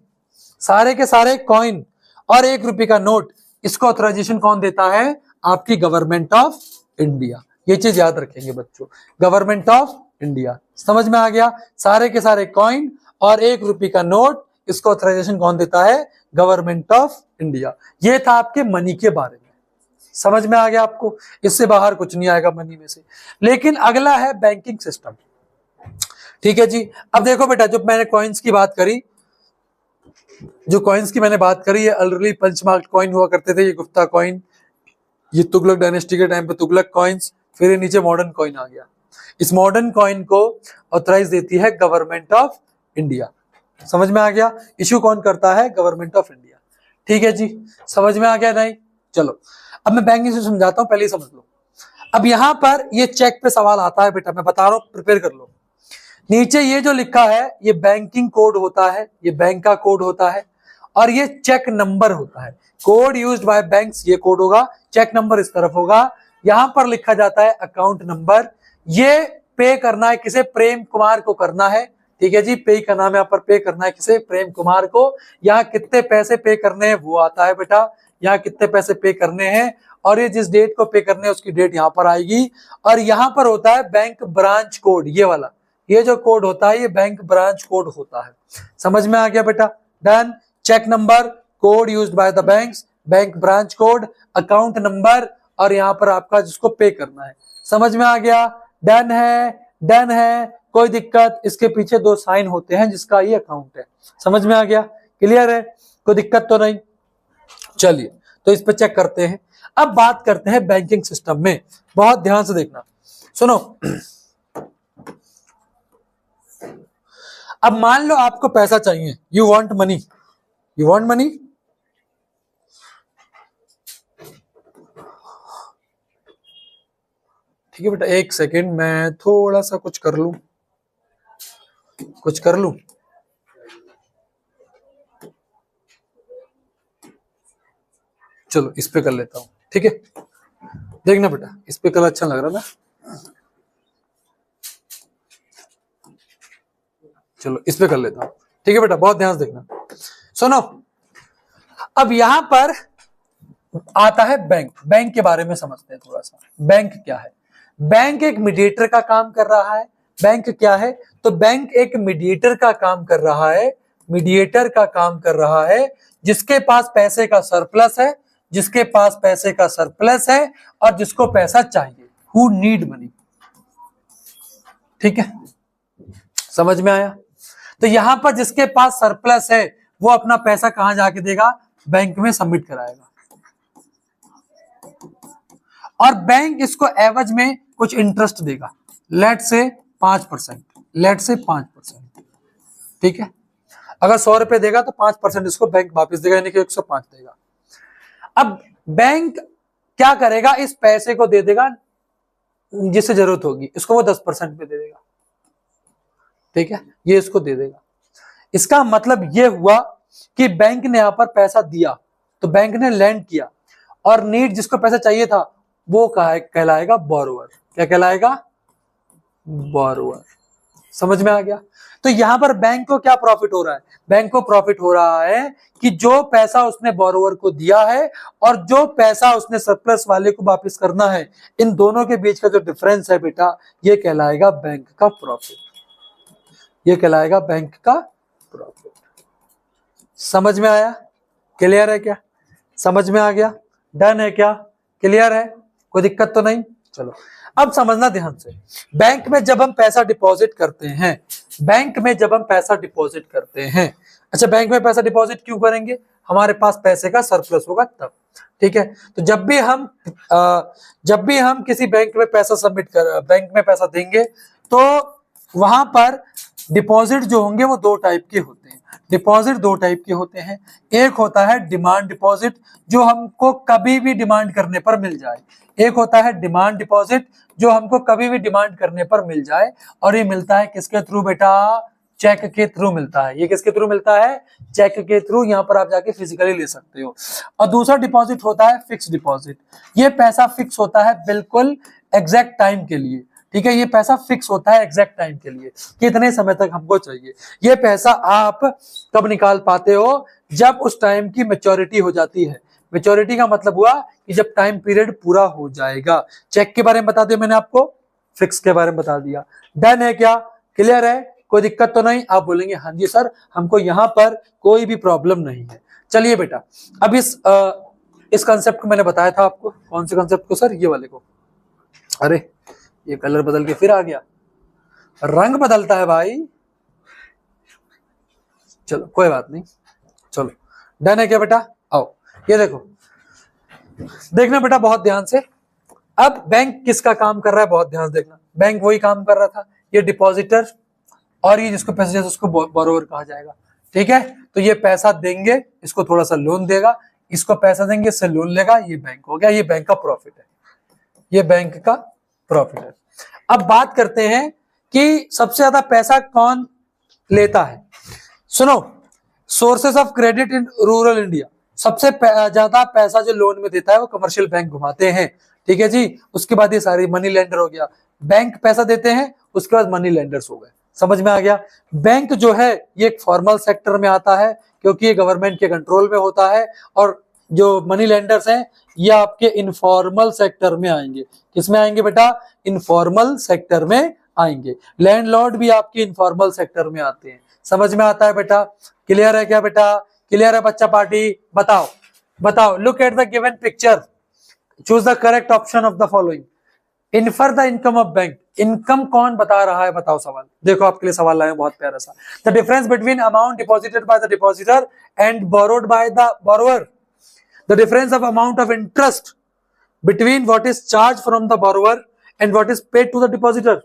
और 1 रुपए का नोट, इसको ऑथराइजेशन कौन देता है, आपकी गवर्नमेंट ऑफ इंडिया। ये चीज याद रखेंगे बच्चों, गवर्नमेंट ऑफ इंडिया। समझ में आ गया, सारे के सारे कॉइन और 1 रुपए का नोट, इसको ऑथराइजेशन कौन देता है, गवर्नमेंट ऑफ इंडिया। ये था आपके मनी के बारे में, समझ में आ गया आपको, इससे बाहर कुछ नहीं आएगा मनी में से। लेकिन अगला है बैंकिंग सिस्टम, ठीक है जी। अब देखो बेटा, जो मैंने कॉइन्स की बात करी, ये अलरेडी पंचमार्क कॉइन हुआ करते थे, ये गुप्ता कॉइन, ये तुगलक डायनेस्टी के टाइम पे तुगलक कॉइन्स, फिर ये नीचे मॉडर्न कॉइन आ गया। इस मॉडर्न कॉइन को ऑथराइज देती है गवर्नमेंट ऑफ इंडिया। समझ में आ गया, इशू कौन करता है, गवर्नमेंट ऑफ इंडिया। ठीक है जी, समझ में आ गया नहीं, चलो अब मैं बैंकिंग से समझाता हूं, पहले ही समझ लो। अब यहां पर ये चेक पे सवाल आता है बेटा, मैं बता रहा हूं, प्रिपेयर कर लो। नीचे ये जो लिखा है ये बैंकिंग कोड होता है, ये बैंक का कोड होता है, और ये चेक नंबर होता है। कोड यूज्ड बाय बैंक्स, ये कोड होगा, चेक नंबर इस तरफ होगा। यहां पर लिखा जाता है अकाउंट नंबर। ये पे करना है किसे, प्रेम कुमार को करना है, ठीक है जी, पे का नाम यहाँ पर पे करना है किसे, प्रेम कुमार को। यहाँ कितने पैसे पे करने हैं वो आता है बेटा, यहाँ कितने पैसे पे करने हैं, और ये जिस डेट को पे करने हैं उसकी डेट यहाँ पर आएगी। और यहाँ पर होता है बैंक ब्रांच कोड, ये वाला, ये जो कोड होता है ये बैंक ब्रांच कोड होता है। समझ में आ गया बेटा, done. Cheque number, code used by the banks, bank branch code, account number, और यहाँ पर आपका जिसको पे करना है। समझ में आ गया, डन है, कोई दिक्कत, इसके पीछे 2 साइन होते हैं जिसका ये अकाउंट है। समझ में आ गया, क्लियर है, कोई दिक्कत तो नहीं। चलिए तो इस पे चेक करते हैं। अब बात करते हैं बैंकिंग सिस्टम में, बहुत ध्यान से देखना, सुनो। अब मान लो आपको पैसा चाहिए, यू वांट मनी, ठीक है बेटा, एक सेकेंड, मैं थोड़ा सा कुछ कर लूं, चलो इस पे कर लेता हूं, ठीक है। देखना बेटा, इस पे कल अच्छा लग रहा ना, चलो इस पे कर लेता हूं, ठीक है बेटा, बहुत ध्यान से देखना। सुनो, अब यहां पर आता है बैंक के बारे में समझते हैं थोड़ा सा। बैंक क्या है, बैंक एक मीडिएटर का काम कर रहा है। बैंक क्या है, तो बैंक एक मीडिएटर का काम कर रहा है, जिसके पास पैसे का सरप्लस है, और जिसको पैसा चाहिए, हु नीड मनी, ठीक है, समझ में आया। तो यहां पर जिसके पास सरप्लस है वो अपना पैसा कहां जाके देगा, बैंक में सबमिट कराएगा, और बैंक इसको एवज में कुछ इंटरेस्ट देगा, लेट से 5%, ठीक है। अगर 100 रुपए देगा तो 5% इसको बैंक वापस देगा, यानी कि 105 देगा। अब बैंक क्या करेगा, इस पैसे को दे देगा जिसे जरूरत होगी, इसको वो 10% पे दे देगा, ठीक है, ये इसको दे देगा। इसका मतलब ये हुआ कि बैंक ने यहां पर पैसा दिया, तो बैंक ने लैंड किया, और नीड जिसको पैसा चाहिए था वो कहलाएगा बोरोवर। क्या कहलाएगा, बोरोवर। समझ में आ गया। तो यहां पर बैंक को क्या प्रॉफिट हो रहा है, बैंक को प्रॉफिट हो रहा है कि जो पैसा उसने बोरोवर को दिया है और जो पैसा उसने सरप्लस वाले को वापस करना है, इन दोनों के बीच का जो डिफरेंस है बेटा, ये कहलाएगा बैंक का प्रॉफिट, समझ में आया, क्लियर है क्या, समझ में आ गया, डन है क्या, क्लियर है, कोई दिक्कत तो नहीं। चलो अब समझना ध्यान से, बैंक में जब हम पैसा डिपॉजिट करते हैं, बैंक में जब हम पैसा डिपॉजिट करते हैं, अच्छा बैंक में पैसा डिपॉजिट क्यों करेंगे, हमारे पास पैसे का सरप्लस होगा तब, ठीक है। तो जब भी हम किसी बैंक में पैसा बैंक में पैसा देंगे तो वहां पर डिपॉजिट जो होंगे वो दो टाइप के होते हैं। डिपॉजिट दो टाइप के होते हैं, एक होता है डिमांड डिपॉजिट जो हमको कभी भी डिमांड करने पर मिल जाए, एक होता है डिमांड डिपॉजिट जो हमको कभी भी डिमांड करने पर मिल जाए, और ये मिलता है किसके थ्रू बेटा, चेक के थ्रू मिलता है। ये किसके थ्रू मिलता है, चेक के थ्रू, यहाँ पर आप जाके फिजिकली ले सकते हो। और दूसरा डिपॉजिट होता है फिक्स डिपॉजिट, ये पैसा फिक्स होता है बिल्कुल एग्जैक्ट टाइम के लिए, ठीक है, ये पैसा फिक्स होता है एग्जैक्ट टाइम के लिए, कितने समय तक हमको चाहिए। ये पैसा आप कब निकाल पाते हो, जब उस टाइम की मैच्योरिटी हो जाती है। मैच्योरिटी का मतलब हुआ कि जब टाइम पीरियड पूरा हो जाएगा। चेक के बारे में बता दिया मैंने आपको, फिक्स के बारे में बता दिया। डन है क्या, क्लियर है, कोई दिक्कत तो नहीं, आप बोलेंगे हाँ जी सर हमको यहाँ पर कोई भी प्रॉब्लम नहीं है। चलिए बेटा, अब इस कंसेप्ट को मैंने बताया था आपको, कौन से कंसेप्ट को सर, ये वाले को, अरे ये कलर बदल के फिर आ गया, रंग बदलता है भाई, चलो कोई बात नहीं, चलो डन है क्या बेटा, आओ ये देखना बेटा बहुत ध्यान से। अब बैंक किसका काम कर रहा है, बहुत ध्यान से देखना, बैंक वही काम कर रहा था, ये डिपॉजिटर और ये जिसको पैसा चाहिए उसको बोरोवर कहा जाएगा, ठीक है। तो ये पैसा देंगे, इसको थोड़ा सा लोन देगा, इसको पैसा देंगे, इससे लोन लेगा, ये बैंक हो गया, ये बैंक का प्रॉफिट है, ये बैंक का प्रॉफिट है। अब बात करते हैं कि सबसे ज्यादा पैसा कौन लेता है। सुनो, sources of credit in rural India, सबसे ज्यादा पैसा जो लोन में देता है वो कमर्शियल बैंक घुमाते हैं, ठीक है जी। उसके बाद ये सारी मनी लेंडर हो गया, बैंक पैसा देते हैं, उसके बाद मनी लेंडर्स हो गए, समझ में आ गया। बैंक जो है ये एक फॉर्मल सेक्टर में आता है क्योंकि ये गवर्नमेंट के कंट्रोल में होता है, और जो मनी लेंडर्स हैं ये आपके इनफॉर्मल सेक्टर में आएंगे। किसमें आएंगे बेटा, इनफॉर्मल सेक्टर में आएंगे। लैंडलॉर्ड भी आपके इनफॉर्मल सेक्टर में आते हैं, समझ में आता है बेटा, क्लियर है क्या बेटा, क्लियर है बच्चा पार्टी, बताओ बताओ, look at the given picture, choose the correct option of the following, infer the income of bank, income कौन बता रहा है, बताओ सवाल, देखो आपके लिए सवाल लाए बहुत प्यारा सा। The difference between amount deposited by the depositor and borrowed by the borrower, the difference of amount of interest between what is charge from the borrower and what is paid to the depositor.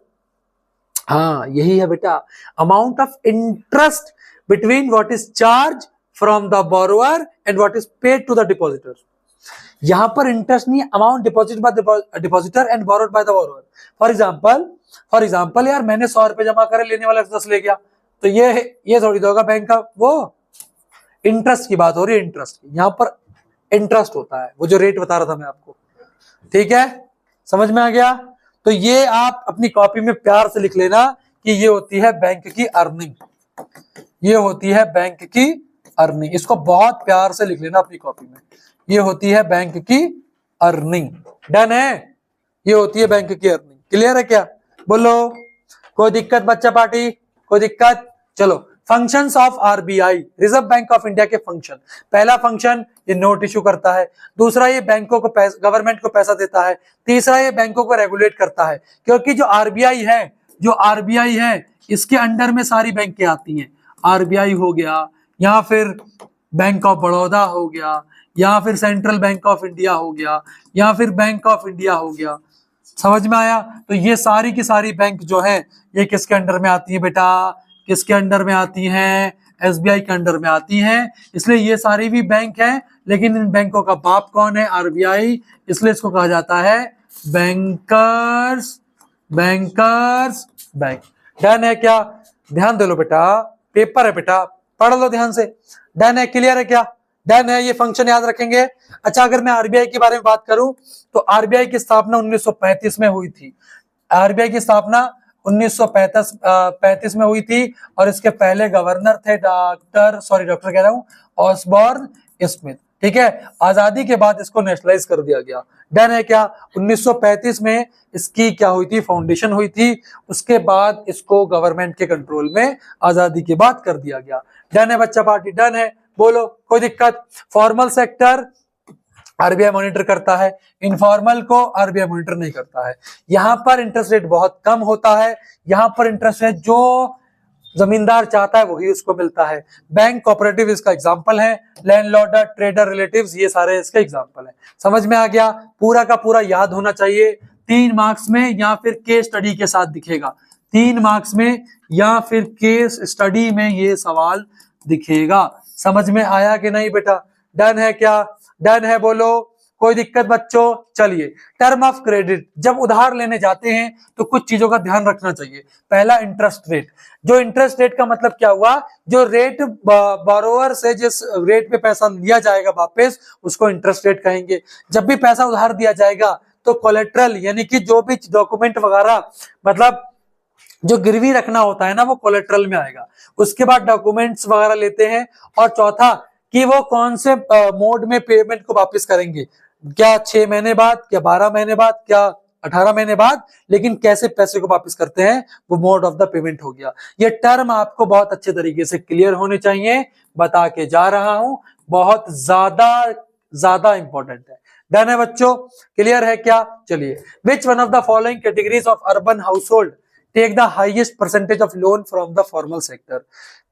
हाँ यही है बेटा, amount of interest between what is charge from the borrower and what is paid to the depositor. यहां पर interest नहीं, amount deposit by depositor and borrowed by the borrower. For example यार मैंने 100 रुपए जमा करे, लेने वाला 10 ले गया, तो ये थोड़ी होगा बैंक का, वो इंटरेस्ट की बात हो रही है, इंटरेस्ट, यहां पर इंटरेस्ट होता है, वो जो रेट बता रहा था मैं आपको, ठीक है, समझ में आ गया। तो ये आप अपनी कॉपी में प्यार से लिख लेना कि ये होती है बैंक की अर्निंग, ये होती है बैंक की अर्निंग, इसको बहुत प्यार से लिख लेना अपनी कॉपी में, ये होती है बैंक की अर्निंग। डन है, ये होती है बैंक की अर्निंग, क्लियर है क्या, बोलो कोई दिक्कत बच्चा पार्टी, कोई दिक्कत। चलो functions of RBI, reserve bank of India के फंक्शन, पहला फंक्शन ये नोट इशू करता है, दूसरा ये बैंकों को गवर्नमेंट को पैसा देता है, तीसरा ये बैंकों को रेगुलेट करता है, क्योंकि जो आरबीआई है इसके अंडर में सारी बैंकें आती हैं। आरबीआई हो गया, या फिर बैंक ऑफ बड़ौदा हो गया, या फिर सेंट्रल बैंक ऑफ इंडिया हो गया, या फिर बैंक ऑफ इंडिया हो गया, समझ में आया। तो ये सारी की सारी बैंक जो है ये किसके अंडर में आती है बेटा, किसके अंडर में आती हैं, एसबीआई के अंडर में आती हैं। इसलिए ये सारी भी बैंक हैं, लेकिन इन बैंकों का बाप कौन है, आरबीआई, इसलिए इसको कहा जाता है बैंकर्स बैंक। डन है क्या, ध्यान दे लो बेटा, पेपर है बेटा, पढ़ लो ध्यान से। डन है, क्लियर है क्या, डन है, ये फंक्शन याद रखेंगे। अच्छा अगर मैं आरबीआई के बारे में बात करूं तो आरबीआई की स्थापना 1935 में हुई थी। आरबीआई की स्थापना 1935 में हुई थी, और इसके पहले गवर्नर थे डॉक्टर कह रहा हूं, ऑसबॉर्न स्मिथ, ठीक है। आजादी के बाद इसको नेशनलाइज कर दिया गया। डन है क्या, 1935 में इसकी क्या हुई थी, फाउंडेशन हुई थी, उसके बाद इसको गवर्नमेंट के कंट्रोल में आजादी के बाद कर दिया गया। डन है बच्चा पार्टी, डन है, बोलो कोई दिक्कत। फॉर्मल सेक्टर आरबीआई मॉनिटर करता है, इनफॉर्मल को आरबीआई मॉनिटर नहीं करता है। यहाँ पर इंटरेस्ट रेट बहुत कम होता है, यहाँ पर इंटरेस्ट रेट जो जमींदार चाहता है वही उसको मिलता है। बैंक कोऑपरेटिव इसका एग्जांपल है, लैंडलॉर्ड, ट्रेडर, रिलेटिव्स, ये सारे इसके एग्जांपल है। समझ में आ गया? पूरा का पूरा याद होना चाहिए। 3 मार्क्स में या फिर केस स्टडी के साथ दिखेगा, 3 मार्क्स में या फिर केस स्टडी में ये सवाल दिखेगा। समझ में आया कि नहीं बेटा? डन है क्या? डन है बोलो, कोई दिक्कत बच्चों? चलिए, टर्म ऑफ क्रेडिट, जब उधार लेने जाते हैं तो कुछ चीजों का ध्यान रखना चाहिए। पहला, इंटरेस्ट रेट। जो इंटरेस्ट रेट का मतलब क्या हुआ? जो रेट बोरोवर से जिस रेट पे पैसा लिया जाएगा वापस, उसको इंटरेस्ट रेट कहेंगे। जब भी पैसा उधार दिया जाएगा तो कोलेट्रल यानी कि जो भी डॉक्यूमेंट वगैरह, मतलब जो गिरवी रखना होता है ना, वो कोलेट्रल में आएगा। उसके बाद डॉक्यूमेंट्स वगैरह लेते हैं। और चौथा कि वो कौन से मोड में पेमेंट को वापस करेंगे, क्या 6 महीने बाद, क्या 12 महीने बाद, क्या 18 महीने बाद, लेकिन कैसे पैसे को वापस करते हैं, वो मोड ऑफ द पेमेंट हो गया। ये टर्म आपको बहुत अच्छे तरीके से क्लियर होने चाहिए, बता के जा रहा हूं, बहुत ज्यादा इंपॉर्टेंट है। डन है बच्चों? क्लियर है क्या? चलिए, which one of the following categories of urban household take the highest percentage of loan from the formal sector?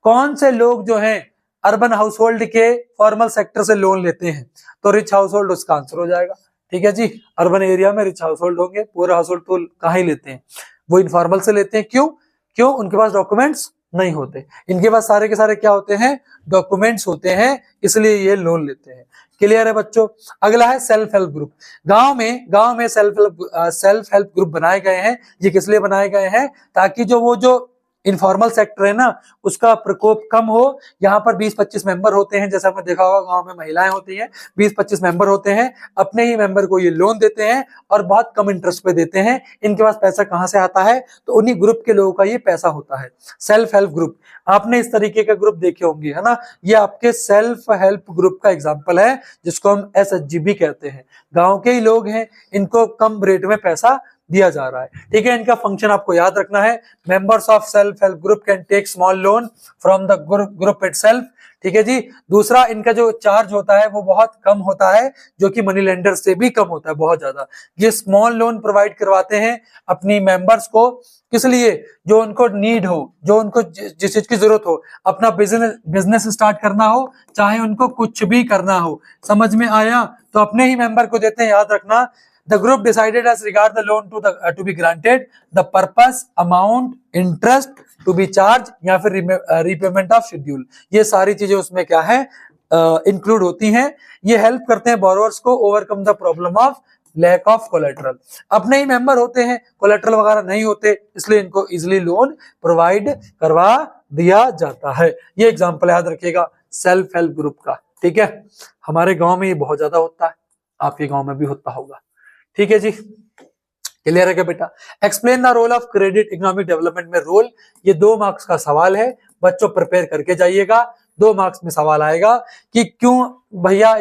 कौन से लोग जो हैं अर्बन हाउस होल्ड के फॉर्मल सेक्टर से लोन लेते हैं? तो रिच हाउस होल्ड उसका आंसर हो जाएगा। ठीक है जी, अर्बन एरिया में रिच हाउस होल्ड होंगे, पूरे हाउस होल्ड तो कहाँ ही लेते हैं, वो इनफॉर्मल से लेते हैं। क्यों? उनके पास डॉक्यूमेंट्स नहीं होते। इनके पास सारे के सारे क्या होते हैं? डॉक्यूमेंट्स होते हैं, इसलिए ये लोन लेते हैं। क्लियर है बच्चों? अगला है सेल्फ हेल्प ग्रुप। गांव में सेल्फ हेल्प ग्रुप बनाए गए हैं। ये किस लिए बनाए गए हैं? ताकि जो इनफॉर्मल सेक्टर है ना, उसका प्रकोप कम हो। यहाँ पर 20-25 मेंबर होते हैं, जैसा आपने देखा होगा गांव में महिलाएं होती हैं, 20-25 मेंबर होते हैं। अपने ही मेंबर को ये लोन देते हैं और बहुत कम इंटरेस्ट पे देते हैं। इनके पास पैसा कहाँ से आता है? तो उन्हीं ग्रुप के लोगों का ये पैसा होता है। सेल्फ हेल्प ग्रुप, आपने इस तरीके का ग्रुप देखे होंगे, है ना? ये आपके सेल्फ हेल्प ग्रुप का एग्जाम्पल है, जिसको हम SHGB कहते हैं। गाँव के ही लोग हैं, इनको कम रेट में पैसा दिया जा रहा है। ठीक है, इनका फंक्शन आपको याद रखना है। Members of self help group can take small loan from the group itself. ठीक है जी। दूसरा, इनका जो चार्ज होता है वो बहुत कम होता है, जो कि मनी लेंडर से भी कम होता है, बहुत ज्यादा। ये स्मॉल लोन प्रोवाइड करवाते हैं अपनी मेंबर्स को, किस लिए? जो उनको नीड हो, जो उनको जिस चीज की जरूरत हो, अपना बिजनेस स्टार्ट करना हो, चाहे उनको कुछ भी करना हो। समझ में आया? तो अपने ही मेंबर को देते हैं, याद रखना। The group decided as regard the loan to be granted, the purpose, amount, interest to be charged या फिर repayment of schedule, ये सारी चीजें उसमें क्या है? इंक्लूड होती हैं। ये हेल्प करते हैं बोरोवर्स को overcome the problem of lack of collateral. अपने ही मेंबर होते हैं, कोलेट्रल वगैरह नहीं होते, इसलिए इनको इजिली लोन प्रोवाइड करवा दिया जाता है। ये एग्जाम्पल याद रखिएगा सेल्फ हेल्प ग्रुप का। ठीक है, हमारे गांव में ये बहुत ज्यादा होता है, आपके गांव में भी होता होगा। ठीक है जी, क्लियर है क्या बेटा? Explain the role of credit economic development में रोल, ये 2 मार्क्स का सवाल है, बच्चों प्रिपेयर करके जाइएगा। 2 मार्क्स में सवाल आएगा कि क्यों भैया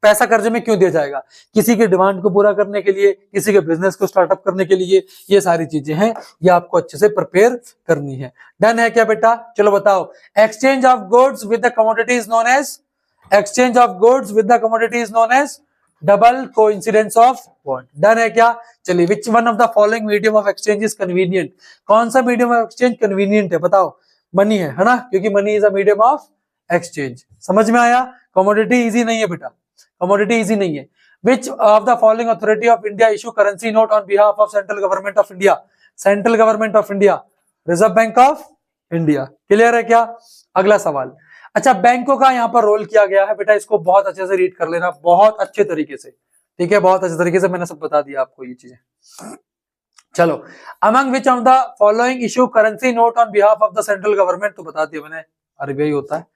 पैसा कर्जे में क्यों दिया जाएगा? किसी की डिमांड को पूरा करने के लिए, किसी के बिजनेस को स्टार्टअप करने के लिए, ये सारी चीजें हैं, ये आपको अच्छे से प्रिपेयर करनी है। डन है क्या बेटा? चलो बताओ। Exchange of goods with the commodities known as, exchange of goods with the commodities known as double coincidence of bond. Done है क्या? चलिए, which one of the following medium of exchange is convenient? कौन सा medium of exchange convenient है? बताओ। Money है ना, क्योंकि money is a medium of exchange. समझ में आया? कमोडिटी इजी नहीं है बेटा, कमोडिटी इजी नहीं है। विच of the following authority of India issue currency note on behalf of central government of India? Central government of India, reserve bank of India. Clear है क्या? अगला सवाल। अच्छा, बैंकों का यहाँ पर रोल किया गया है बेटा, इसको बहुत अच्छे से रीड कर लेना, बहुत अच्छे तरीके से। ठीक है, बहुत अच्छे तरीके से मैंने सब बता दिया आपको ये चीजें। चलो, among which of the following issue currency note on behalf of the central government, तो बता दिया मैंने, आरबीआई होता है।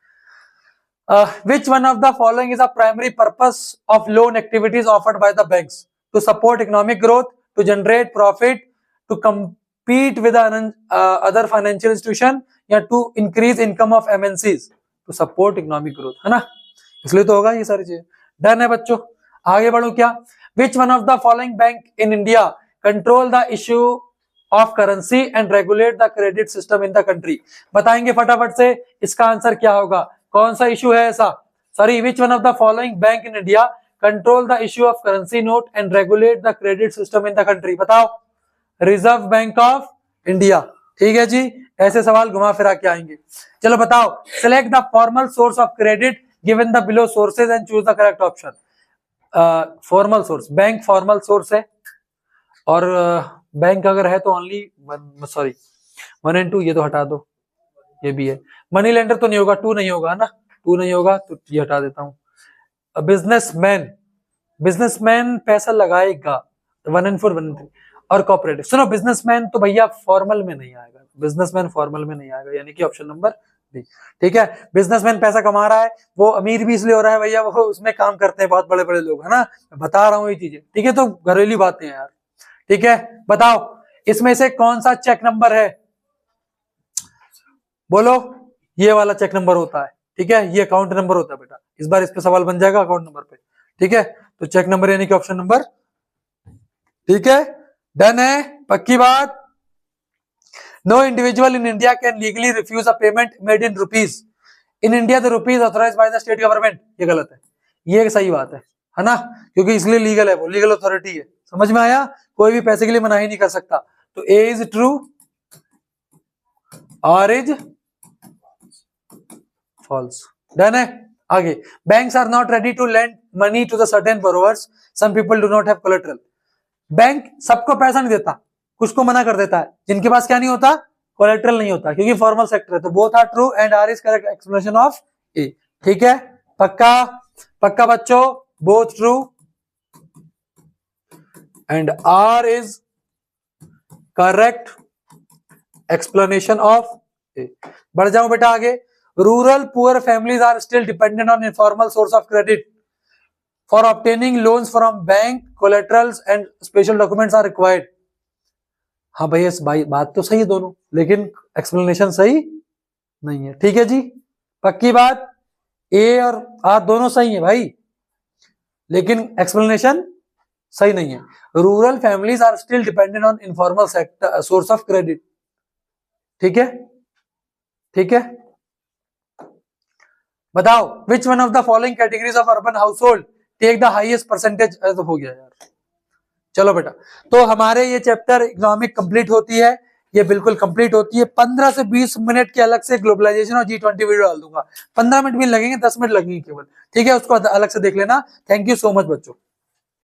Which one of the following is a primary purpose of loan activities offered by the banks? To support economic growth, to generate profit, to compete with other financial institution, या to increase income of MNCs, to support economic growth, है ना? इसलिए तो होगा ये सारी चीजें। Done है बच्चों? आगे बढ़ो क्या? विच one of the following bank in India control the issue of currency and regulate the credit system in the country? बताएंगे फटाफट से, इसका आंसर क्या होगा? कौन सा इश्यू है ऐसा? Sorry, which one of the following bank in India control the issue of currency note and regulate the credit system in the country? बताओ, रिजर्व बैंक ऑफ इंडिया। ठीक है जी, ऐसे सवाल घुमा फिरा के आएंगे। चलो बताओ, select the formal source of credit given the below sources and choose the correct option. Formal source, bank formal source है, और बैंक अगर है तो ओनली 1 and 2, ये तो हटा दो, ये भी है। मनी लेंडर तो नहीं होगा, 2 नहीं होगा ना, 2 नहीं होगा तो ये हटा देता हूं। बिजनेसमैन, बिजनेसमैन पैसा लगाएगा, 1 and 4, 1 and 3। और कॉपरेटिव, सुनो बिजनेसमैन तो भैया फॉर्मल में नहीं आएगा, बिजनेसमैन फॉर्मल में नहीं आएगा, यानी कि ऑप्शन नंबर बी। ठीक है, बिजनेसमैन पैसा कमा रहा है, वो अमीर भी इसलिए हो रहा है भैया, वो उसमें काम करते हैं बहुत बड़े बड़े लोग, है ना, मैं बता रहा हूँ ये चीजें। ठीक है, तो घरेलू बातें हैं यार। ठीक है, बताओ इसमें से कौन सा चेक नंबर है? बोलो, ये वाला चेक नंबर होता है। ठीक है, ये अकाउंट नंबर होता है बेटा, इस बार इस पे सवाल बन जाएगा अकाउंट नंबर पे। ठीक है, तो चेक नंबर यानी कि ऑप्शन नंबर। ठीक है, डन है, पक्की बात। No individual in India can legally refuse a payment made in rupees in India the rupees authorised by the state government. ये गलत है, ये सही बात है ना, क्योंकि इसलिए लीगल है, वो लीगल अथॉरिटी है। समझ में आया, कोई भी पैसे के लिए मनाही नहीं कर सकता। तो ए इज ट्रू और इज फॉल्स। डन है, आगे। Banks are not ready to lend money to the certain borrowers, some people do not have collateral. Bank सबको पैसा नहीं देता, कुछ को मना कर देता है, जिनके पास क्या नहीं होता, कोलेटरल नहीं होता, क्योंकि फॉर्मल सेक्टर है। तो both are true and R is correct explanation of A. ठीक है, पक्का पक्का बच्चों, both true and R is correct explanation of A. बढ़ जाऊं बेटा आगे। Rural poor families are still dependent on informal source of credit for obtaining loans from bank, collaterals and special documents are required. हाँ भैया, भाई बात तो सही है दोनों, लेकिन एक्सप्लेनेशन सही नहीं है। ठीक है जी, पक्की बात, ए और आर दोनों सही है भाई, लेकिन एक्सप्लेनेशन सही नहीं है। Rural families are still dependent on informal sector source of credit. ठीक है, ठीक है, बताओ which one of the following categories of urban household take the highest percentage. तो हो गया यार, चलो बेटा, तो हमारे ये चैप्टर इकोनॉमिक कंप्लीट होती है, ये बिल्कुल कंप्लीट होती है। 15 से 20 मिनट के अलग से ग्लोबलाइजेशन और G20 वीडियो डाल दूंगा, 15 मिनट भी लगेंगे, 10 मिनट लगेंगे केवल। ठीक है, उसको अलग से देख लेना। थैंक यू सो मच बच्चों।